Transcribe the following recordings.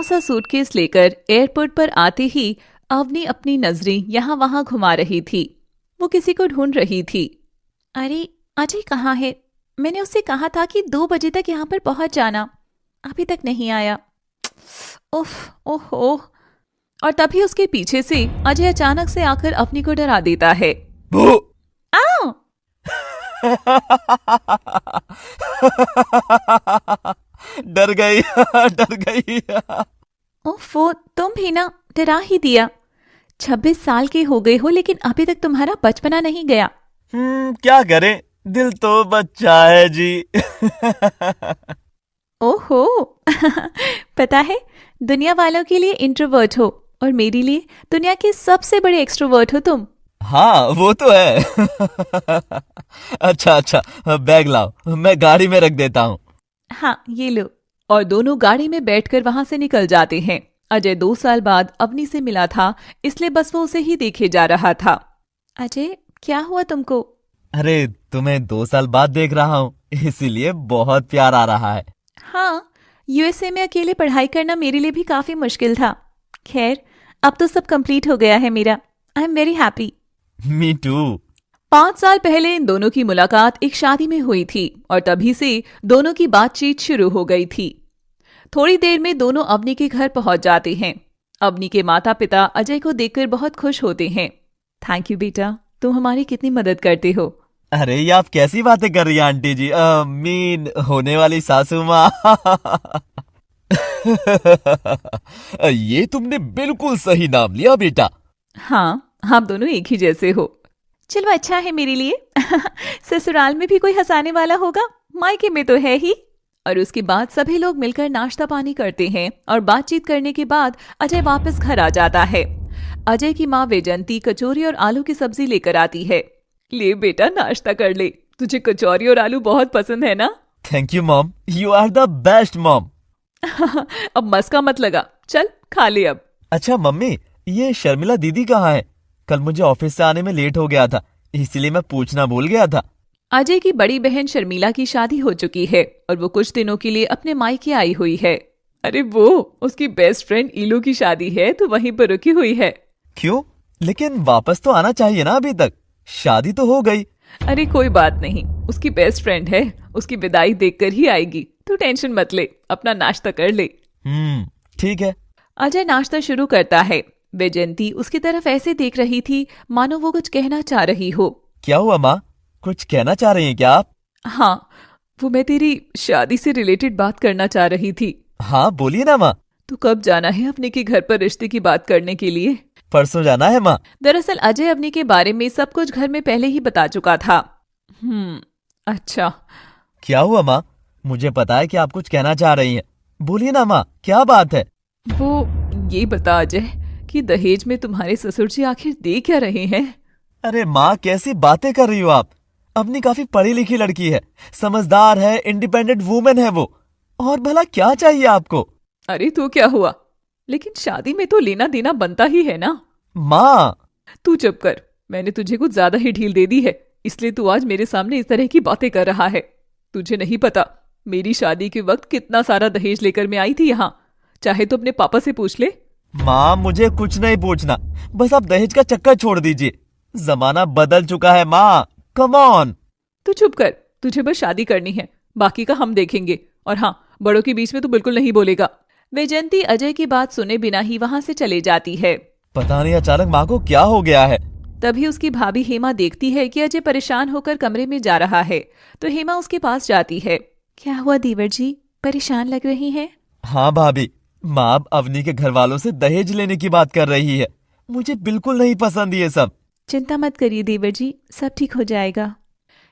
सा सूटकेस लेकर एयरपोर्ट पर आते ही अवनी अपनी नजरें यहाँ वहां घुमा रही थी। वो किसी को ढूंढ रही थी। अरे अजय कहाँ है? मैंने उससे कहा था कि 2 बजे तक यहाँ पर पहुंच जाना, अभी तक नहीं आया। उफ, ओहो। और तभी उसके पीछे से अजय अचानक से आकर अवनी को डरा देता है। आओ! डर गई डर गई। ओफो, तुम भी ना, डरा ही दिया। 26 साल के हो गए हो लेकिन अभी तक तुम्हारा बचपना नहीं गया। क्या करें, दिल तो बच्चा है जी। ओहो। पता है, दुनिया वालों के लिए इंट्रोवर्ट हो और मेरे लिए दुनिया के सबसे बड़े एक्सट्रोवर्ट हो तुम। हाँ वो तो है। अच्छा बैग लाओ, मैं गाड़ी में रख देता हूँ। हाँ ये लो। और दोनों गाड़ी में बैठकर वहां से निकल जाते हैं। अजय 2 साल बाद अवनी से मिला था, इसलिए बस वो उसे ही देखे जा रहा था। अजय, क्या हुआ तुमको? अरे तुम्हें 2 साल बाद देख रहा हूँ, इसीलिए बहुत प्यार आ रहा है। हाँ, यूएसए में अकेले पढ़ाई करना मेरे लिए भी काफी मुश्किल था। खैर, अब तो सब कंप्लीट हो गया है मेरा। I am very happy. Me too. 5 साल पहले इन दोनों की मुलाकात एक शादी में हुई थी और तभी से दोनों की बातचीत शुरू हो गई थी। थोड़ी देर में दोनों अवनी के घर पहुंच जाते हैं। अवनी के माता पिता अजय को देखकर बहुत खुश होते हैं। थैंक यू बेटा, तुम हमारी कितनी मदद करते हो। अरे ये आप कैसी बातें कर रही हैं आंटी जी, मीन होने वाली सासू माँ। ये तुमने बिल्कुल सही नाम लिया बेटा। हाँ, आप दोनों एक ही जैसे हो। चलो अच्छा है मेरे लिए। ससुराल में भी कोई हंसाने वाला होगा, मायके में तो है ही। और उसके बाद सभी लोग मिलकर नाश्ता पानी करते हैं और बातचीत करने के बाद अजय वापस घर आ जाता है। अजय की माँ वैजंती कचौरी और आलू की सब्जी लेकर आती है। ले बेटा, नाश्ता कर ले, तुझे कचौरी और आलू बहुत पसंद है ना? Thank you mom, you are the best mom. अब मस्का मत लगा, चल खा ले अब। अच्छा मम्मी, ये शर्मिला दीदी कहाँ है? कल मुझे ऑफिस से आने में लेट हो गया था, इसलिए मैं पूछना भूल गया था। अजय की बड़ी बहन शर्मिला की शादी हो चुकी है और वो कुछ दिनों के लिए अपने मायके आई हुई है। अरे वो उसकी बेस्ट फ्रेंड ईलू की शादी है तो वहीं पर रुकी हुई है। क्यों? लेकिन वापस तो आना चाहिए ना, अभी तक शादी तो हो गई। अरे कोई बात नहीं, उसकी बेस्ट फ्रेंड है, उसकी विदाई देखकर ही आएगी। तू टेंशन मत ले, अपना नाश्ता कर ले। ठीक है। अजय नाश्ता शुरू करता है। वैजयंती उसकी तरफ ऐसे देख रही थी मानो वो कुछ कहना चाह रही हो। क्या हुआ माँ, कुछ कहना चाह रही हैं क्या आप? हाँ, वो मैं तेरी शादी से रिलेटेड बात करना चाह रही थी। हाँ बोलिए ना माँ। तू कब जाना है अपने के घर पर रिश्ते की बात करने के लिए? परसों जाना है माँ। दरअसल अजय अवनी के बारे में सब कुछ घर में पहले ही बता चुका था। अच्छा। क्या हुआ माँ, मुझे पता है कि आप कुछ कहना चाह रही हैं, बोलिए ना माँ, क्या बात है? वो ये बता अजय कि दहेज में तुम्हारे ससुर जी आखिर दे क्या रहे हैं? अरे माँ कैसी बातें कर रही हो आप? अपनी काफी पढ़ी लिखी लड़की है, समझदार है, इंडिपेंडेंट वुमेन है वो, और भला क्या चाहिए आपको? अरे तो क्या हुआ, लेकिन शादी में तो लेना देना बनता ही है ना। माँ तू चुप कर, मैंने तुझे कुछ ज्यादा ही ढील दे दी है, इसलिए तू आज मेरे सामने इस तरह की बातें कर रहा है। तुझे नहीं पता मेरी शादी के वक्त कितना सारा दहेज लेकर मैं आई थी यहाँ, चाहे तो अपने पापा से पूछ ले। माँ मुझे कुछ नहीं पूछना, बस आप दहेज का चक्कर छोड़ दीजिए, जमाना बदल चुका है माँ, कम ऑन। तू चुप कर, तुझे बस शादी करनी है, बाकी का हम देखेंगे। और हाँ, बड़ों के बीच में तू बिल्कुल नहीं बोलेगा। वैजयंती अजय की बात सुने बिना ही वहां से चले जाती है। पता नहीं अचानक माँ को क्या हो गया है। तभी उसकी भाभी हेमा देखती है कि अजय परेशान होकर कमरे में जा रहा है, तो हेमा उसके पास जाती है। क्या हुआ दीवर जी, परेशान लग रही हैं? हाँ भाभी, माँ अब अवनी के घर वालों से दहेज लेने की बात कर रही है, मुझे बिल्कुल नहीं पसंद ये सब। चिंता मत करिए देवर जी, सब ठीक हो जाएगा।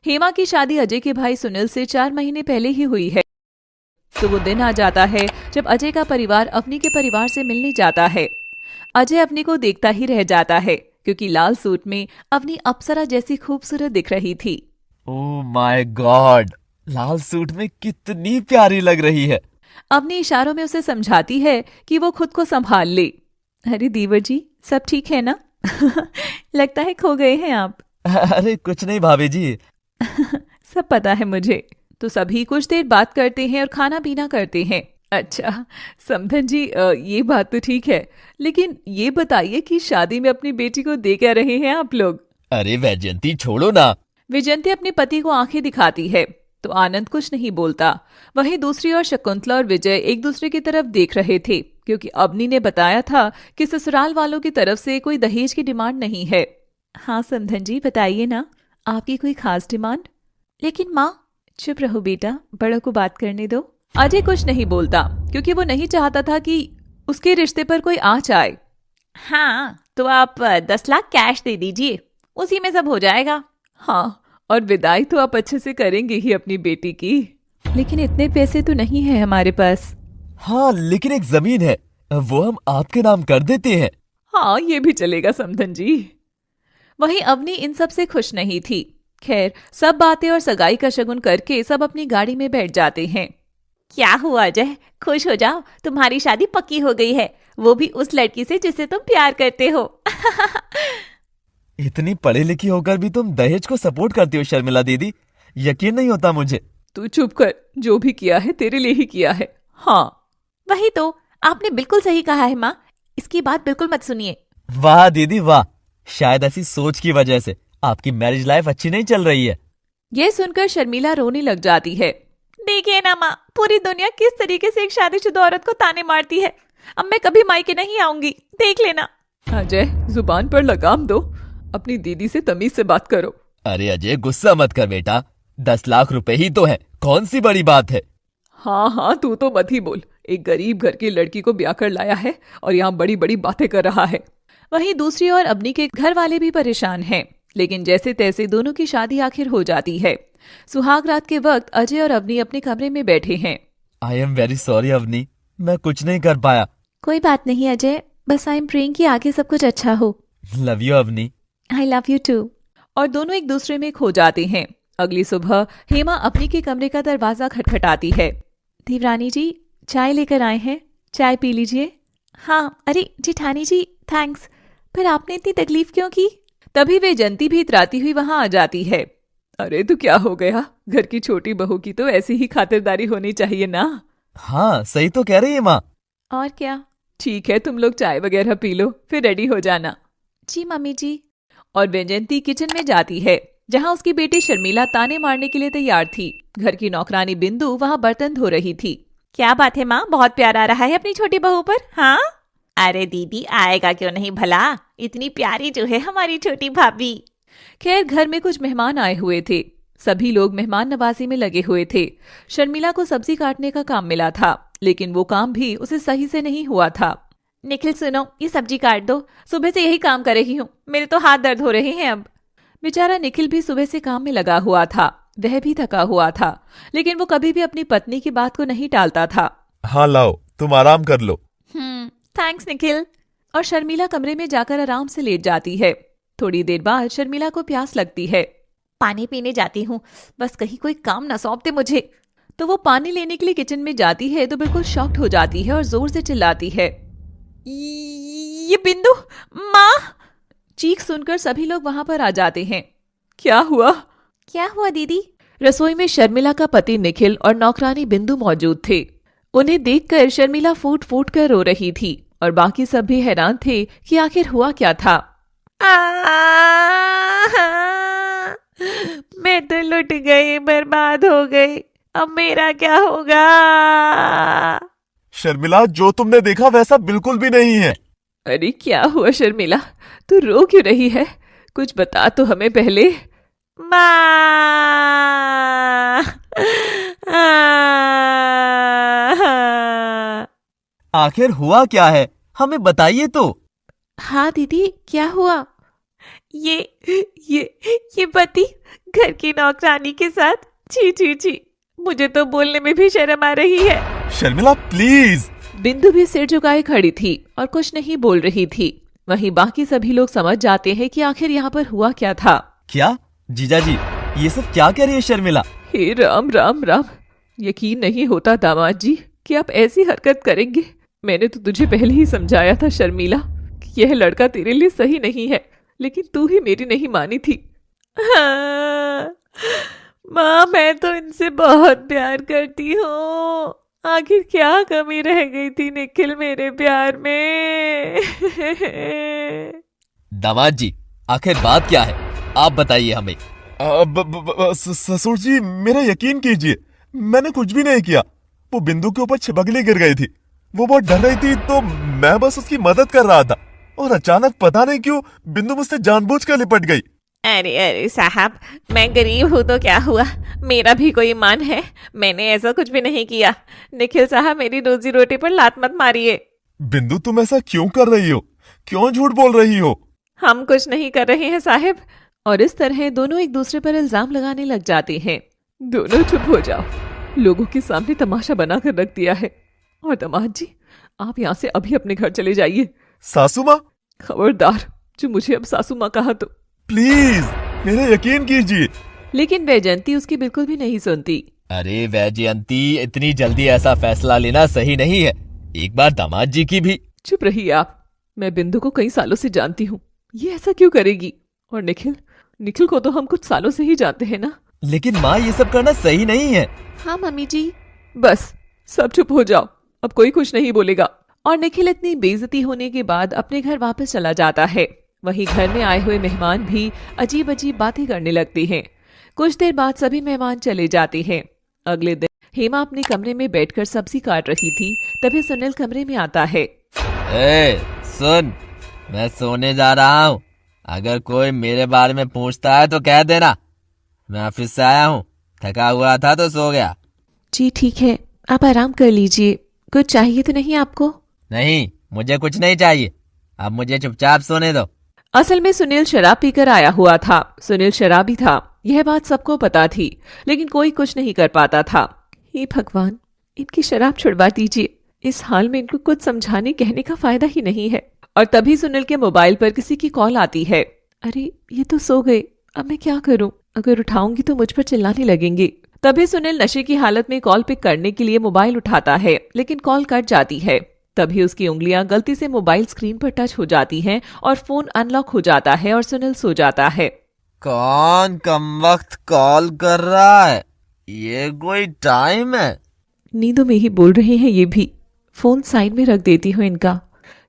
हेमा की शादी अजय के भाई सुनील से 4 महीने पहले ही हुई है। तो वो दिन आ जाता है जब अजय का परिवार अवनी के परिवार से मिलने जाता है। अजय अवनी को देखता ही रह जाता है क्योंकि लाल सूट में अवनी अप्सरा जैसी खूबसूरत दिख रही थी। Oh my God, Lal suit में कितनी प्यारी लग रही है। अवनी इशारों में उसे समझाती है कि वो खुद को संभाल ले। अरे दीवर जी, सब ठीक है ना? लगता है खो गए हैं आप। अरे कुछ नहीं भाभी जी। सब पता है मुझे। तो सभी कुछ देर बात करते हैं और खाना पीना करते हैं। अच्छा समधन जी, ये बात तो ठीक है, लेकिन ये बताइए कि शादी में अपनी बेटी को दे क्या रहे हैं आप लोग? अरे वैजयंती छोड़ो ना। विजयंती अपने पति को आंखें दिखाती है तो आनंद कुछ नहीं बोलता। वहीं दूसरी ओर शकुंतला और विजय एक दूसरे की तरफ देख रहे थे, क्योंकि अवनी ने बताया था कि ससुराल वालों की तरफ से कोई दहेज की डिमांड नहीं है। हाँ समधन जी, बताइए ना, आपकी कोई खास डिमांड? लेकिन माँ। चुप रहो बेटा, बड़ों को बात करने दो। अजय कुछ नहीं बोलता क्योंकि वो नहीं चाहता था कि उसके रिश्ते पर कोई आँच आए। हाँ तो आप 10 लाख कैश दे दीजिए, उसी में सब हो जाएगा। हाँ, और विदाई तो आप अच्छे से करेंगे ही अपनी बेटी की। लेकिन इतने पैसे तो नहीं है हमारे पास। हाँ लेकिन एक जमीन है, वो हम आपके नाम कर देते हैं। हाँ ये भी चलेगा समधन जी। वहीं अवनी इन सब से खुश नहीं थी। खैर, सब बातें और सगाई का शगुन करके सब अपनी गाड़ी में बैठ जाते हैं। क्या हुआ अजय, खुश हो जाओ, तुम्हारी शादी पक्की हो गई है, वो भी उस लड़की से जिसे तुम प्यार करते हो। इतनी पढ़ी लिखी होकर भी तुम दहेज को सपोर्ट करती हो शर्मिला दीदी, यकीन नहीं होता मुझे। तू चुप कर, जो भी किया है तेरे लिए ही किया है। हाँ वही तो, आपने बिल्कुल सही कहा है माँ, इसकी बात बिल्कुल मत सुनिए। वाह दीदी वाह, शायद ऐसी सोच की वजह से आपकी मैरिज लाइफ अच्छी नहीं चल रही है। यह सुनकर शर्मिला रोने लग जाती है। देखिए ना माँ, पूरी दुनिया किस तरीके से एक शादीशुदा औरत को ताने मारती है। अब मैं कभी मायके नहीं आऊंगी, देख लेना। अजय जुबान पर लगाम दो, अपनी दीदी से तमीज से बात करो। अरे अजय गुस्सा मत कर बेटा, 10 लाख रुपए ही तो है, कौन सी बड़ी बात है। हाँ हाँ तू तो मत ही बोल, एक गरीब घर की लड़की को ब्याह कर लाया है और यहाँ बड़ी बड़ी बातें कर रहा है। वहीं दूसरी ओर अवनी के घर वाले भी परेशान हैं, लेकिन जैसे तैसे दोनों की शादी आखिर हो जाती है। सुहाग रात के वक्त अजय और अवनी अपने कमरे में बैठे हैं। I am very sorry Avani, मैं कुछ नहीं कर पाया। कोई बात नहीं अजय, बस आई एम प्रेइंग कि आगे सब कुछ अच्छा हो। Love you Avani. I love you too. और दोनों एक दूसरे में खो जाते हैं। अगली सुबह हेमा अपनी के कमरे का दरवाजा खटखटाती है। देवरानी जी, चाय लेकर आए हैं, चाय पी लीजिए। हाँ, अरे जेठानी जी थैंक्स, पर आपने इतनी तकलीफ क्यों की? तभी वे जंती भी इतराती हुई वहां आ जाती है। अरे तो क्या हो गया, घर की छोटी बहू की तो ऐसी ही खातिरदारी होनी चाहिए ना। हाँ सही तो कह रही है माँ। और क्या, ठीक है तुम लोग चाय वगैरह पी लो, फिर रेडी हो जाना। जी मम्मी जी। और वैजयंती किचन में जाती है, जहां उसकी बेटी शर्मिला ताने मारने के लिए तैयार थी। घर की नौकरानी बिंदु वहां बर्तन धो रही थी। क्या बात है माँ, बहुत प्यार आ रहा है अपनी छोटी बहू पर। हाँ अरे दीदी, आएगा क्यों नहीं भला, इतनी प्यारी जो है हमारी छोटी भाभी। खैर, घर में कुछ मेहमान आए हुए थे। सभी लोग मेहमान नवाजी में लगे हुए थे। शर्मिला को सब्जी काटने का काम मिला था, लेकिन वो काम भी उसे सही से नहीं हुआ था। निखिल सुनो, ये सब्जी काट दो, सुबह से यही काम कर रही हूँ, मेरे तो हाथ दर्द हो रहे हैं अब। बेचारा निखिल भी सुबह से काम में लगा हुआ था, वह भी थका हुआ था, लेकिन वो कभी भी अपनी पत्नी की बात को नहीं टालता था। हाँ लाओ, तुम आराम कर लो। थैंक्स निखिल। और शर्मिला कमरे में जाकर आराम से लेट जाती है। थोड़ी देर बाद शर्मिला को प्यास लगती है। पानी पीने जाती हूँ, बस कहीं कोई काम ना सौंपते मुझे। तो वो पानी लेने के लिए किचन में जाती है तो बिल्कुल शॉक्ड हो जाती है और जोर से चिल्लाती है, ये बिंदु माँ। चीख सुनकर सभी लोग वहां पर आ जाते हैं। क्या हुआ? क्या हुआ दीदी? रसोई में शर्मिला का पति निखिल और नौकरानी बिंदु मौजूद थे। उन्हें देखकर शर्मिला फूट फूट कर रो रही थी और बाकी सब भी हैरान थे कि आखिर हुआ क्या था। मैं तो लुट गई, बर्बाद हो गई, अब मेरा क्या होगा? शर्मिला, जो तुमने देखा वैसा बिल्कुल भी नहीं है। अरे क्या हुआ शर्मिला, तू रो क्यों रही है? कुछ बता तो हमें पहले। माँ, आखिर हुआ क्या है, हमें बताइए तो। हाँ दीदी, क्या हुआ? ये पति घर की नौकरानी के साथ। छी छी छी, मुझे तो बोलने में भी शर्म आ रही है। शर्मिला प्लीज। बिंदु भी सिर झुकाए खड़ी थी और कुछ नहीं बोल रही थी। वहीं बाकी सभी लोग समझ जाते हैं कि आखिर यहाँ पर हुआ क्या था। क्या जीजा जी, ये सब क्या कह रही है शर्मिला? हे राम राम राम, यकीन नहीं होता दामाद जी कि आप ऐसी हरकत करेंगे। मैंने तो तुझे पहले ही समझाया था शर्मिला कि यह लड़का तेरे लिए सही नहीं है, लेकिन तू ही मेरी नहीं मानी थी। हाँ, माँ मैं तो इनसे बहुत प्यार करती हूँ। आखिर क्या कमी रह गई थी निखिल मेरे प्यार में। दामाद जी, आखिर बात क्या है, आप बताइए हमें। ससुर जी, मेरा यकीन कीजिए, मैंने कुछ भी नहीं किया। वो बिंदु के ऊपर छिपकली गिर गई थी, वो बहुत डर रही थी, तो मैं बस उसकी मदद कर रहा था, और अचानक पता नहीं क्यों बिंदु मुझसे जानबूझकर लिपट गई। अरे अरे साहब, मैं गरीब हूँ तो क्या हुआ, मेरा भी कोई ईमान है, मैंने ऐसा कुछ भी नहीं किया। निखिल साहब, मेरी रोजी रोटी पर लात मत मारिए। बिंदु, तुम ऐसा क्यों कर रही हो? क्यों झूठ बोल रही हो? हम कुछ नहीं कर रहे हैं साहिब। और इस तरह दोनों एक दूसरे पर इल्जाम लगाने लग जाते हैं। दोनों चुप हो जाओ, लोगों के सामने तमाशा बना कर रख दिया है। और दामाद जी, आप यहाँ से अभी अपने घर चले जाइए। सासू माँ, खबरदार, जो मुझे अब सासू माँ कहा तो। प्लीज मेरा यकीन कीजिए। लेकिन वैजयंती उसकी बिल्कुल भी नहीं सुनती। अरे वैजयंती, इतनी जल्दी ऐसा फैसला लेना सही नहीं है, एक बार दामाद जी की भी। चुप रहिए आप, मैं बिंदु को कई सालों से जानती हूँ, ये ऐसा क्यों करेगी? और निखिल को तो हम कुछ सालों से ही जानते हैं ना। लेकिन माँ, ये सब करना सही नहीं है। हाँ मम्मी जी, बस सब चुप हो जाओ, अब कोई कुछ नहीं बोलेगा। और निखिल इतनी बेइज्जती होने के बाद अपने घर वापस चला जाता है। वहीं घर में आए हुए मेहमान भी अजीब अजीब बातें करने लगते हैं। कुछ देर बाद सभी मेहमान चले जाते हैं। अगले दिन हेमा अपने कमरे में बैठकर सब्जी काट रही थी, तभी सुनील कमरे में आता है। ए, सुन, मैं सोने जा रहा हूँ, अगर कोई मेरे बारे में पूछता है तो कह देना। मैं ऑफिस से आया हूँ, थका हुआ था तो सो गया। जी ठीक है, आप आराम कर लीजिए। कुछ चाहिए तो नहीं आपको? नहीं, मुझे कुछ नहीं चाहिए, अब मुझे चुपचाप सोने दो। असल में सुनील शराब पीकर आया हुआ था। सुनील शराबी था, यह बात सबको पता थी, लेकिन कोई कुछ नहीं कर पाता था। हे भगवान, इनकी शराब छुड़वा दीजिए, इस हाल में इनको कुछ समझाने कहने का फायदा ही नहीं है। और तभी सुनील के मोबाइल पर किसी की कॉल आती है। अरे ये तो सो गए, अब मैं क्या करूं? अगर उठाऊंगी तो मुझ पर चिल्लाने लगेंगे। तभी सुनील नशे की हालत में कॉल पिक करने के लिए मोबाइल उठाता है, लेकिन कॉल कट जाती है। तभी उसकी उंगलियां गलती से मोबाइल स्क्रीन पर टच हो जाती हैं और फोन अनलॉक हो जाता है और सुनील सो जाता है। कौन कमबख्त कॉल कर रहा है? ये कोई टाइम है? नींदों में ही बोल रहे हैं ये भी। फोन साइड में रख देती हूँ इनका।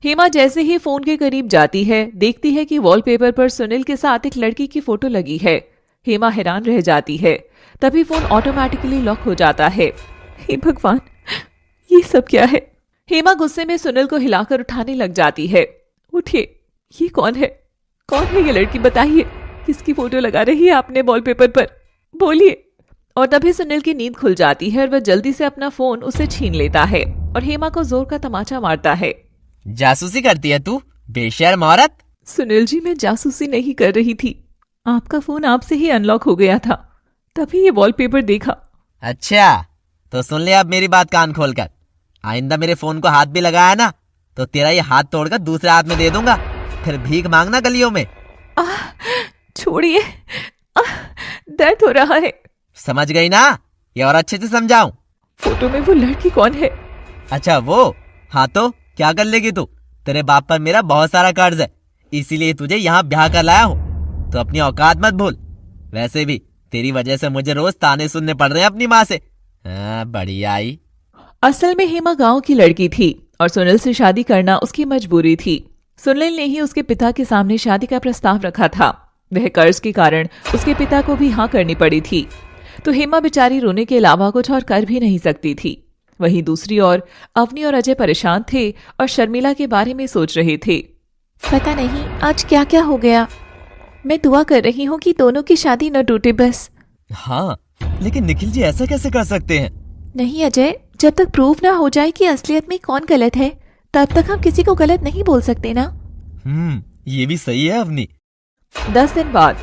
हेमा जैसे ही फोन के करीब जाती है, देखती है कि वॉलपेपर पर सुनील के साथ एक लड़की की फोटो लगी है। हेमा हैरान रह जाती है। तभी फोन ऑटोमेटिकली लॉक हो जाता है। हे भगवान, ये सब क्या है? हेमा गुस्से में सुनील को हिलाकर उठाने लग जाती है। उठिए, ये कौन है? कौन है ये लड़की? बताइए, किसकी फोटो लगा रही है आपने वॉलपेपर पर? बोलिए। और तभी सुनील की नींद खुल जाती है और वह जल्दी से अपना फोन उसे छीन लेता है और हेमा को जोर का तमाचा मारता है। जासूसी करती है तू, बेशर्म औरत। सुनील जी, मैं जासूसी नहीं कर रही थी, आपका फोन आपसे ही अनलॉक हो गया था, तभी ये वॉलपेपर देखा। अच्छा, तो सुन ले अब मेरी बात कान खोलकर। आइंदा मेरे फोन को हाथ भी लगाया ना, तो तेरा ये हाथ तोड़कर दूसरे हाथ में दे दूंगा, फिर भीख मांगना गलियों में। छोड़िए, दर्द हो रहा है। समझ गई ना? ये और अच्छे से समझाऊं? फोटो में वो लड़की कौन है? अच्छा वो, हाँ तो क्या कर लेगी तू? तेरे बाप पर मेरा बहुत सारा कर्ज है, इसीलिए तुझे यहाँ ब्याह कर लाया हूँ, तो अपनी औकात मत भूल। वैसे भी तेरी वजह से मुझे रोज ताने सुनने पड़ रहे हैं अपनी माँ से। बढ़िया आई। असल में हेमा गांव की लड़की थी और सुनील से शादी करना उसकी मजबूरी थी। सुनील ने ही उसके पिता के सामने शादी का प्रस्ताव रखा था। वह कर्ज के कारण उसके पिता को भी हाँ करनी पड़ी थी, तो हेमा बेचारी रोने के अलावा कुछ और कर भी नहीं सकती थी। वहीं दूसरी ओर अवनी और अजय परेशान थे और शर्मिला के बारे में सोच रहे थे। पता नहीं आज क्या क्या हो गया। मैं दुआ कर रही हूँ कि दोनों की शादी न टूटे बस। हाँ, लेकिन निखिल जी ऐसा कैसे कर सकते हैं? नहीं अजय, जब तक प्रूफ ना हो जाए कि असलियत में कौन गलत है, तब तक हम किसी को गलत नहीं बोल सकते ना। ये भी सही है अवनी। 10 दिन बाद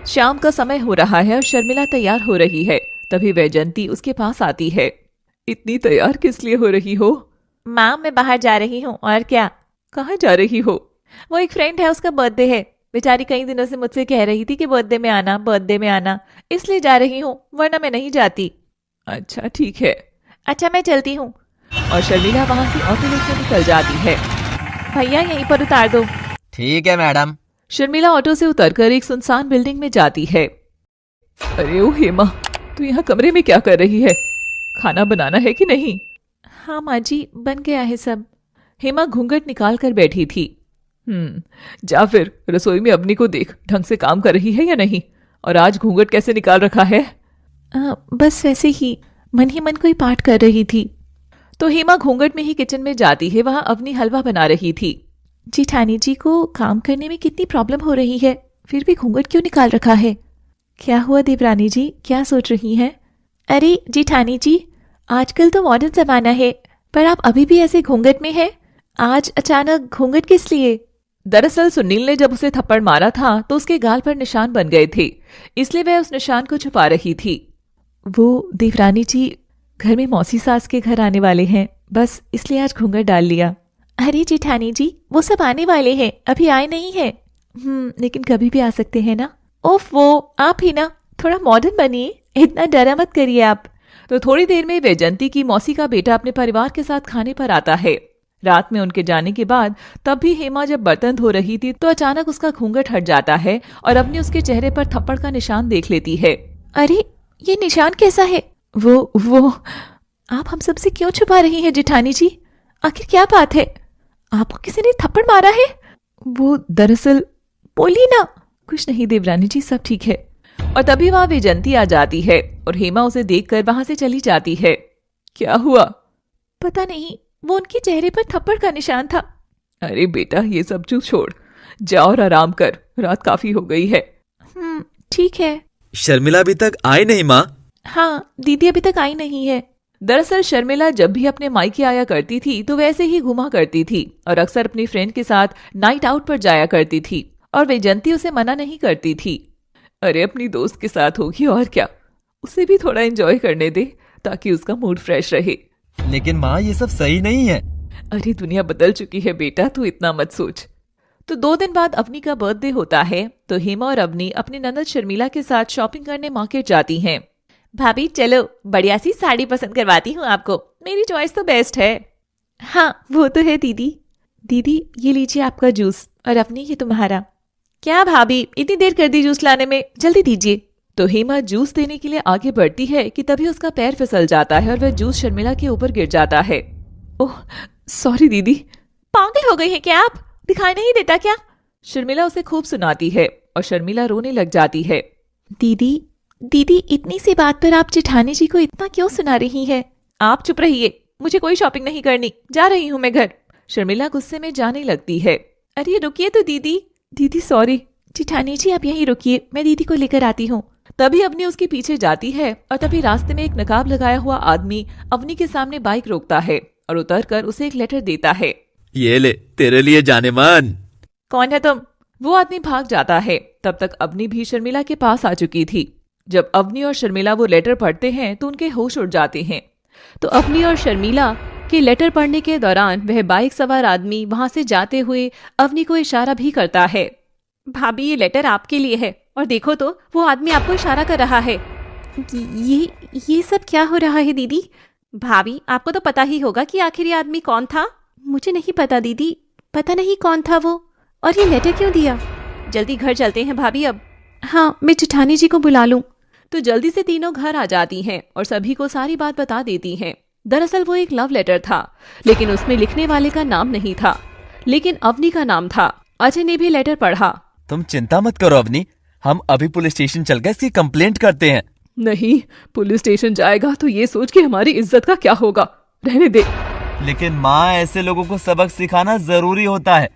शाम का समय हो रहा है और शर्मिला तैयार हो रही है। तभी वैजयंती उसके पास आती है। इतनी तैयार किस लिए हो रही हो? माँ, मैं बाहर जा रही हूँ। और क्या? कहाँ जा रही हो? वो एक फ्रेंड है, उसका बर्थडे है। बेचारी कई दिनों से मुझसे कह रही थी कि बर्थडे में आना, इसलिए जा रही हूँ, वरना मैं नहीं जाती। अच्छा ठीक है। अच्छा मैं चलती हूँ। और शर्मिला वहाँ से ऑटो लेकर निकल जाती है। भैया यहीं पर उतार दो। ठीक है मैडम। शर्मिला ऑटो से उतरकर एक सुनसान बिल्डिंग में जाती है। अरे ओ हेमा, तू यहाँ कमरे में क्या कर रही है? खाना बनाना है कि नहीं? हाँ माँ जी, बन गया है सब। हेमा घूंघट निकाल कर बैठी थी। जा फिर रसोई में अवनी को देख, ढंग से काम कर रही है या नहीं, और आज घूंघट कैसे निकाल रखा है? बस वैसे ही मन कोई पाठ कर रही थी। तो हेमा घूंघट में ही किचन में जाती है। वहां अवनी हलवा बना रही थी। जेठानी जी को काम करने में कितनी प्रॉब्लम हो रही है, फिर भी घूंघट क्यों निकाल रखा है? क्या हुआ देवरानी जी, क्या सोच रही हैं? अरे जेठानी जी, आजकल तो मॉडर्न जमाना है, पर आप अभी भी ऐसे घूंघट में हैं। आज अचानक घूंघट किस लिए? दरअसल सुनील ने जब उसे थप्पड़ मारा था तो उसके गाल पर निशान बन गए थे, इसलिए वह उस निशान को छुपा रही थी। वो देवरानी जी, घर में मौसी सास के घर आने वाले हैं, बस इसलिए आज घूंघट डाल लिया। अरे जेठानी जी, वो सब आने वाले हैं, अभी आए नहीं हैं। लेकिन कभी भी आ सकते हैं ना। ओफ, वो आप ही ना, थोड़ा मॉडर्न बनिए, इतना डरा मत करिए आप। तो थोड़ी देर में वैजंती की मौसी का बेटा अपने परिवार के साथ खाने पर आता है। रात में उनके जाने के बाद तब भी हेमा जब बर्तन धो रही थी तो अचानक उसका घूंघट हट जाता है और अपने उसके चेहरे पर थप्पड़ का निशान देख लेती है। अरे ये निशान कैसा है? वो आप हम सबसे क्यों छुपा रही हैं जेठानी जी? आखिर क्या बात है? आपको किसी ने थप्पड़ मारा है? वो दरअसल, बोली ना। कुछ नहीं देवरानी जी, सब ठीक है। और तभी वहां वैजंती आ जाती है और हेमा उसे देखकर वहां से चली जाती है। क्या हुआ? पता नहीं, वो उनके चेहरे पर थप्पड़ का निशान था। अरे बेटा, ये सब चूस छोड़, जा और आराम कर, रात काफी हो गई है। ठीक है। शर्मिला अभी तक आई नहीं माँ? हाँ, दीदी अभी तक आई नहीं है। दरअसल शर्मिला जब भी अपने मायके आया करती थी तो वैसे ही घुमा करती थी और अक्सर अपनी फ्रेंड के साथ नाइट आउट पर जाया करती थी और वैजंती उसे मना नहीं करती थी। अरे अपनी दोस्त के साथ होगी और क्या, उसे भी थोड़ा एंजॉय करने दे ताकि उसका मूड फ्रेश रहे। लेकिन माँ, ये सब सही नहीं है। अरे दुनिया बदल चुकी है बेटा, तू इतना मत सोच। तो 2 दिन बाद अवनी का बर्थडे होता है तो हेमा और अवनी अपनी ननद शर्मिला के साथ शॉपिंग करने मार्केट जाती हैं। भाभी चलो, बढ़िया सी साड़ी पसंद करवाती हूँ आपको, मेरी चॉइस तो बेस्ट है। हाँ वो तो है दीदी। दीदी ये लीजिए आपका जूस, और अवनी ये तुम्हारा। क्या भाभी, इतनी देर कर दी जूस लाने में, जल्दी दीजिए। तो हेमा जूस देने के लिए आगे बढ़ती है कि तभी उसका पैर फिसल जाता है और वह जूस शर्मिला के ऊपर गिर जाता है। ओह सॉरी दीदी। पागल हो गई है क्या आप, दिखाई नहीं देता क्या? शर्मिला उसे खूब सुनाती है और शर्मिला रोने लग जाती है। दीदी इतनी सी बात पर आप जेठानी जी को इतना क्यों सुना रही है? आप चुप रहिए, मुझे कोई शॉपिंग नहीं करनी, जा रही हूँ मैं घर। शर्मिला गुस्से में जाने लगती है। अरे रुकिए तो दीदी सॉरी। जेठानी जी आप यहीं रुकिए, मैं दीदी को लेकर आती हूँ। तभी अवनी उसके पीछे जाती है और तभी रास्ते में एक नकाब लगाया हुआ आदमी अवनी के सामने बाइक रोकता है और उतरकर उसे एक लेटर देता है। ये ले, तेरे लिए जाने मन। कौन है तुम? वो आदमी भाग जाता है। तब तक अवनी भी शर्मिला के पास आ चुकी थी। जब अवनी और शर्मिला वो लेटर पढ़ते हैं तो उनके होश उड़ जाते हैं। तो अवनी और शर्मिला के लेटर पढ़ने के दौरान वह बाइक सवार आदमी वहां से जाते हुए अवनी को इशारा भी करता है। भाभी ये लेटर आपके लिए है, और देखो तो वो आदमी आपको इशारा कर रहा है। ये सब क्या हो रहा है दीदी? भाभी आपको तो पता ही होगा कि आखिर ये आदमी कौन था। मुझे नहीं पता दीदी, पता नहीं कौन था वो, और ये लेटर क्यों दिया? जल्दी घर चलते हैं भाभी अब। हाँ, मैं जेठानी जी को बुला लूं। तो जल्दी से तीनों घर आ जाती हैं और सभी को सारी बात बता देती हैं। दरअसल वो एक लव लेटर था, लेकिन उसमें लिखने वाले का नाम नहीं था, लेकिन अवनी का नाम था। अजय ने भी लेटर पढ़ा। तुम चिंता मत करो अवनी, हम अभी पुलिस स्टेशन चलकर इसकी कंप्लेंट करते हैं। नहीं, पुलिस स्टेशन जाएगा तो ये सोच के हमारी इज्जत का क्या होगा, रहने दे। लेकिन माँ, ऐसे लोगों को सबक सिखाना जरूरी होता है,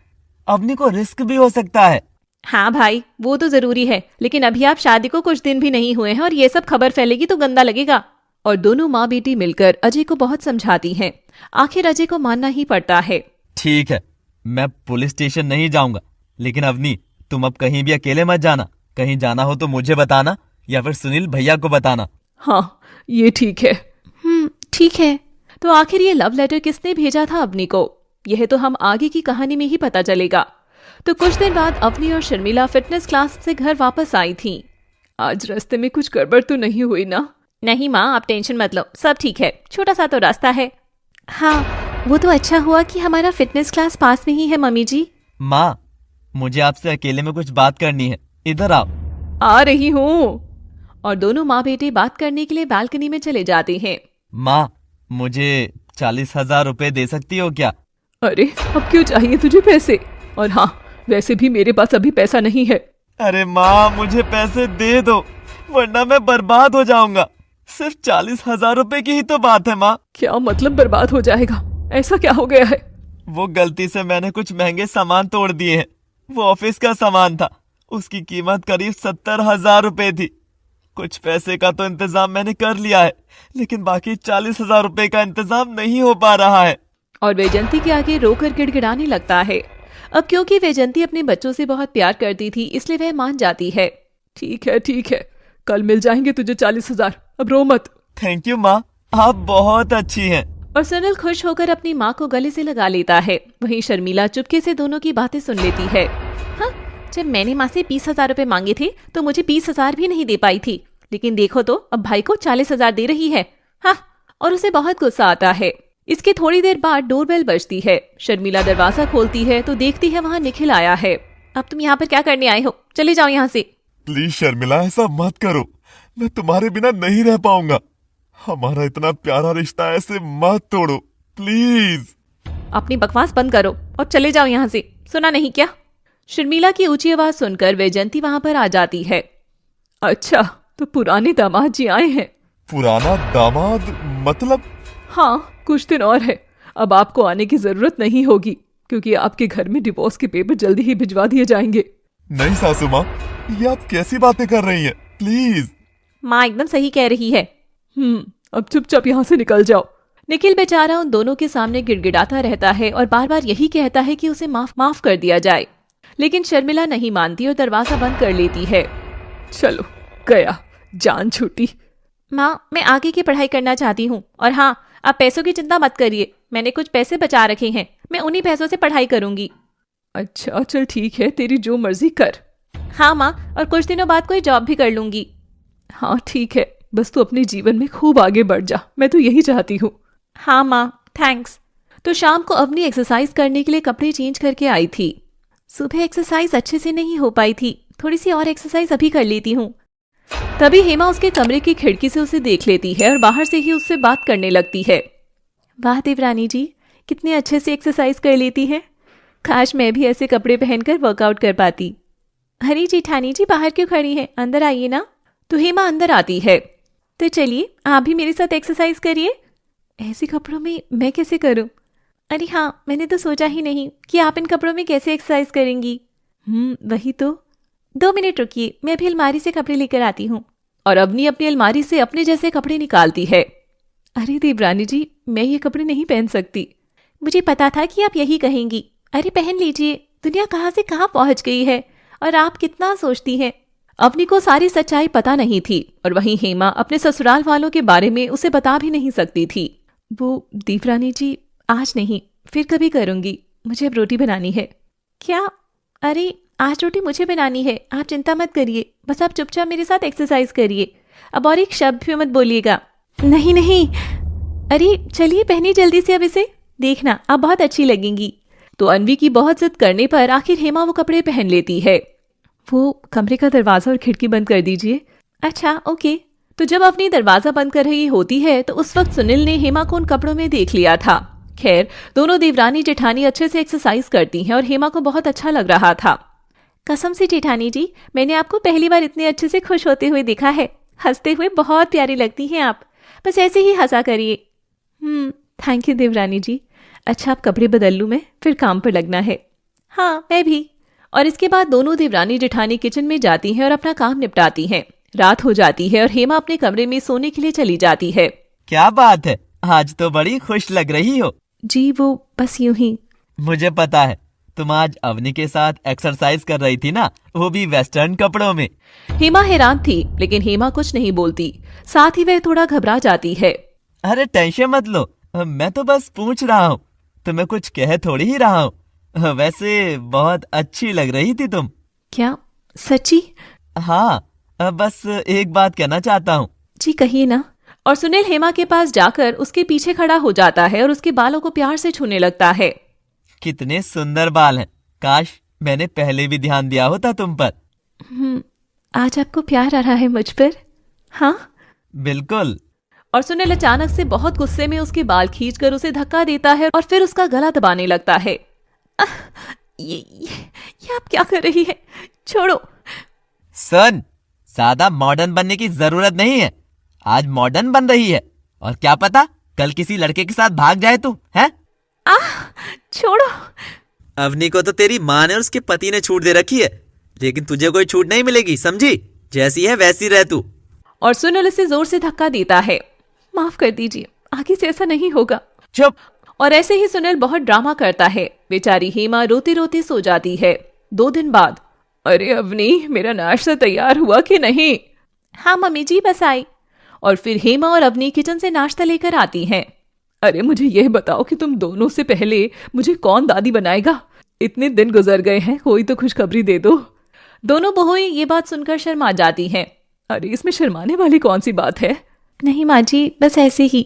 अवनी को रिस्क भी हो सकता है। हाँ भाई, वो तो जरूरी है, लेकिन अभी आप शादी को कुछ दिन भी नहीं हुए हैं और ये सब खबर फैलेगी तो गंदा लगेगा। और दोनों माँ बेटी मिलकर अजय को बहुत समझाती हैं। आखिर अजय को मानना ही पड़ता है। ठीक है, मैं पुलिस स्टेशन नहीं जाऊंगा, लेकिन अवनी तुम अब कहीं भी अकेले मत जाना। कहीं जाना हो तो मुझे बताना या फिर सुनील भैया को बताना। हाँ ये ठीक है। ठीक है। तो आखिर ये लव लेटर किसने भेजा था अवनी को, यह तो हम आगे की कहानी में ही पता चलेगा। तो कुछ दिन बाद अवनी और शर्मिला फिटनेस क्लास से घर वापस आई थी। आज रास्ते में कुछ गड़बड़ तो नहीं हुई ना? नहीं माँ, आप टेंशन मत लो, सब ठीक है, छोटा सा तो रास्ता है। हाँ वो तो अच्छा हुआ कि हमारा फिटनेस क्लास पास में ही है मम्मी जी। माँ, मुझे आपसे अकेले में कुछ बात करनी है, इधर आओ। आ रही हूँ। और दोनों माँ बेटे बात करने के लिए बालकनी में चले जाते हैं। माँ, मुझे 40,000 रुपए दे सकती हो क्या? अरे अब क्यों चाहिए तुझे पैसे? और हाँ, वैसे भी मेरे पास अभी पैसा नहीं है। अरे माँ, मुझे पैसे दे दो, वरना मैं बर्बाद हो जाऊंगा। सिर्फ 40,000 रुपए की ही तो बात है माँ। क्या मतलब बर्बाद हो जाएगा? ऐसा क्या हो गया है? वो गलती से मैंने कुछ महंगे सामान तोड़ दिए हैं। वो ऑफिस का सामान था, उसकी कीमत करीब 70,000 रुपए थी। कुछ पैसे का तो इंतजाम मैंने कर लिया है, लेकिन बाकी 40,000 रुपए का इंतजाम नहीं हो पा रहा है। और वैजंती के आगे रोकर गिड़गिड़ाने लगता है। अब क्योंकि वैजंती अपने बच्चों से बहुत प्यार करती थी, इसलिए वह मान जाती है। ठीक है, कल मिल जाएंगे तुझे 40,000, अब रो मत। थैंक यू माँ, आप बहुत अच्छी हैं। और सुनील खुश होकर अपनी माँ को गले से लगा लेता है। वहीं शर्मिला चुपके से दोनों की बातें सुन लेती है। हाँ, जब मैंने माँ से 20,000 रुपए मांगे थे तो मुझे 20,000 भी नहीं दे पाई थी, लेकिन देखो तो अब भाई को 40,000 दे रही है। हाँ, और उसे बहुत गुस्सा आता है। इसके थोड़ी देर बाद डोरबेल बजती है। शर्मिला दरवाजा खोलती है तो देखती है वहाँ निखिल आया है। अब तुम यहाँ पर क्या करने आए हो? चले जाओ यहाँ से। प्लीज शर्मिला, ऐसा मत करो, मैं तुम्हारे बिना नहीं रह पाऊंगा। हमारा इतना प्यारा रिश्ता ऐसे मत तोड़ो, प्लीज। अपनी बकवास बंद करो और चले जाओ यहाँ से। सुना नहीं क्या? शर्मिला की ऊंची आवाज सुनकर वैजंती वहां पर आ जाती है। अच्छा, तो पुराने दामाद जी आए हैं। पुराना दामाद मतलब? हाँ, कुछ दिन और है। अब आपको आने की जरूरत नहीं होगी, क्योंकि आपके घर में डिवोर्स के पेपर जल्दी ही भिजवा दिए जाएंगे। नहीं सासू माँ, ये आप कैसी बातें कर रही हैं? प्लीज। माँ एकदम सही कह रही है। अब चुपचाप यहाँ से निकल जाओ। निखिल बेचारा उन दोनों के सामने गिड़गिड़ाता रहता है और बार बार यही कहता है कि उसे माफ कर दिया जाए, लेकिन शर्मिला नहीं मानती और दरवाजा बंद कर लेती है। चलो, गया, जान छूटी। माँ, मैं आगे की पढ़ाई करना चाहती हूँ, और हाँ, आप पैसों की चिंता मत करिए, मैंने कुछ पैसे बचा रखे हैं, मैं उन्हीं पैसों से पढ़ाई करूंगी। अच्छा, चल ठीक है, तेरी जो मर्जी कर। हाँ माँ, और कुछ दिनों बाद कोई जॉब भी कर लूंगी। हाँ ठीक है, बस तू अपने जीवन में खूब आगे बढ़ जा, मैं तो यही चाहती हूँ। हाँ माँ, थैंक्स। तो शाम को अवनी एक्सरसाइज करने के लिए कपड़े चेंज करके आई थी। सुबह एक्सरसाइज अच्छे से नहीं हो पाई थी, थोड़ी सी और एक्सरसाइज अभी कर लेती हूँ। तभी हेमा उसके कमरे की खिड़की से उसे देख लेती है और बाहर से ही उससे बात करने लगती है। वाह देवरानी जी, कितने अच्छे से एक्सरसाइज कर लेती है। काश मैं भी ऐसे कपड़े पहनकर वर्कआउट कर पाती। अरे जेठानी जी, बाहर क्यों खड़ी हैं? अंदर आइए ना। तो हेमा अंदर आती है। तो चलिए, आप भी मेरे साथ एक्सरसाइज करिए। ऐसे कपड़ों में मैं कैसे करूं? अरे हाँ, मैंने तो सोचा ही नहीं कि आप इन कपड़ों में कैसे एक्सरसाइज करेंगी। वही तो। 2 मिनट रुकिए, मैं भी अलमारी से कपड़े लेकर आती हूँ। और अवनी अपनी अलमारी से अपने जैसे कपड़े निकालती है। अरे देवरानी जी, मैं ये कपड़े नहीं पहन सकती। मुझे पता था कि आप यही कहेंगी। अरे पहन लीजिए, दुनिया कहाँ से कहाँ पहुँच गई है, और आप कितना सोचती हैं। अवनी को सारी सच्चाई पता नहीं थी, और वहीं हेमा अपने ससुराल वालों के बारे में उसे बता भी नहीं सकती थी। वो देवरानी जी, आज नहीं, फिर कभी करूंगी, मुझे अब रोटी बनानी है। क्या? अरे आज रोटी मुझे बनानी है, आप चिंता मत करिए, बस आप चुपचाप मेरे साथ एक्सरसाइज करिए। अब और एक शब्द भी मत बोलिएगा। नहीं नहीं। अरे चलिए, पहनिए जल्दी से अब इसे, देखना आप बहुत अच्छी लगेंगी। तो अन्वी की बहुत जिद करने पर आखिर हेमा वो कपड़े पहन लेती है। वो कमरे का दरवाजा और खिड़की बंद कर दीजिए। अच्छा ओके। तो जब अपनी दरवाजा बंद कर रही होती है तो उस वक्त सुनील ने हेमा को उन कपड़ों में देख लिया था। खैर, दोनों देवरानी जेठानी अच्छे से एक्सरसाइज करती हैं और हेमा को बहुत अच्छा लग रहा था। कसम से जेठानी जी, मैंने आपको पहली बार इतने अच्छे से खुश होते हुए देखा है। हंसते हुए बहुत प्यारी लगती हैं आप, बस ऐसे ही हंसा करिए। थैंक यू देवरानी जी। अच्छा, आप कपड़े बदल लूँ मैं, फिर काम पर लगना है। हाँ, मैं भी। और इसके बाद दोनों देवरानी जेठानी किचन में जाती हैं और अपना काम निपटाती हैं। रात हो जाती है और हेमा अपने कमरे में सोने के लिए चली जाती है। क्या बात है, आज तो बड़ी खुश लग रही हो। जी वो बस यूं ही। मुझे पता है, तुम आज अवनी के साथ एक्सरसाइज कर रही थी ना, वो भी वेस्टर्न कपड़ों में। हेमा हैरान थी, लेकिन हेमा कुछ नहीं बोलती, साथ ही वह थोड़ा घबरा जाती है। अरे टेंशन मत लो, मैं तो बस पूछ रहा हूँ, तुम्हें कुछ कह थोड़ी ही रहा हूँ। वैसे बहुत अच्छी लग रही थी तुम। क्या सच्ची? हाँ, बस एक बात कहना चाहता हूँ। जी कहिए ना। और सुनील हेमा के पास जाकर उसके पीछे खड़ा हो जाता है और उसके बालों को प्यार से छूने लगता है। कितने सुंदर बाल हैं, काश मैंने पहले भी ध्यान दिया होता तुम पर। आज आपको प्यार आ रहा है मुझ पर? हाँ बिल्कुल। और सुनील अचानक से बहुत गुस्से में उसके बाल खींचकर उसे धक्का देता है और फिर उसका गला दबाने लगता है। ये आप क्या कर रही है? छोड़ो। सन, ज्यादा मॉडर्न बनने की जरूरत नहीं है। आज मॉडर्न बन रही है और क्या पता कल किसी लड़के के साथ भाग जाए तू, है? छोड़ो। अवनी को तो तेरी माँ ने और उसके पति ने छूट दे रखी है, लेकिन तुझे कोई छूट नहीं मिलेगी, समझी? जैसी है वैसी रह तू। और सुनील उसे जोर से धक्का देता है। माफ कर दीजिए, आगे से ऐसा नहीं होगा। चुप। और ऐसे ही सुनील बहुत ड्रामा करता है। बेचारी हेमा रोती रोती सो जाती है। 2 दिन बाद, अरे अवनी, मेरा नाश्ता तैयार हुआ कि नहीं? हाँ मम्मी जी, बस आई। और फिर हेमा और अवनी किचन से नाश्ता लेकर आती हैं। अरे मुझे यह बताओ कि तुम दोनों से पहले मुझे कौन दादी बनाएगा? इतने दिन गुजर गए हैं, कोई तो खुशखबरी दे दो। दोनों बहुएं ये बात सुनकर शर्मा जाती हैं। अरे इसमें शर्माने वाली कौन सी बात है? नहीं माँ जी, बस ऐसे ही।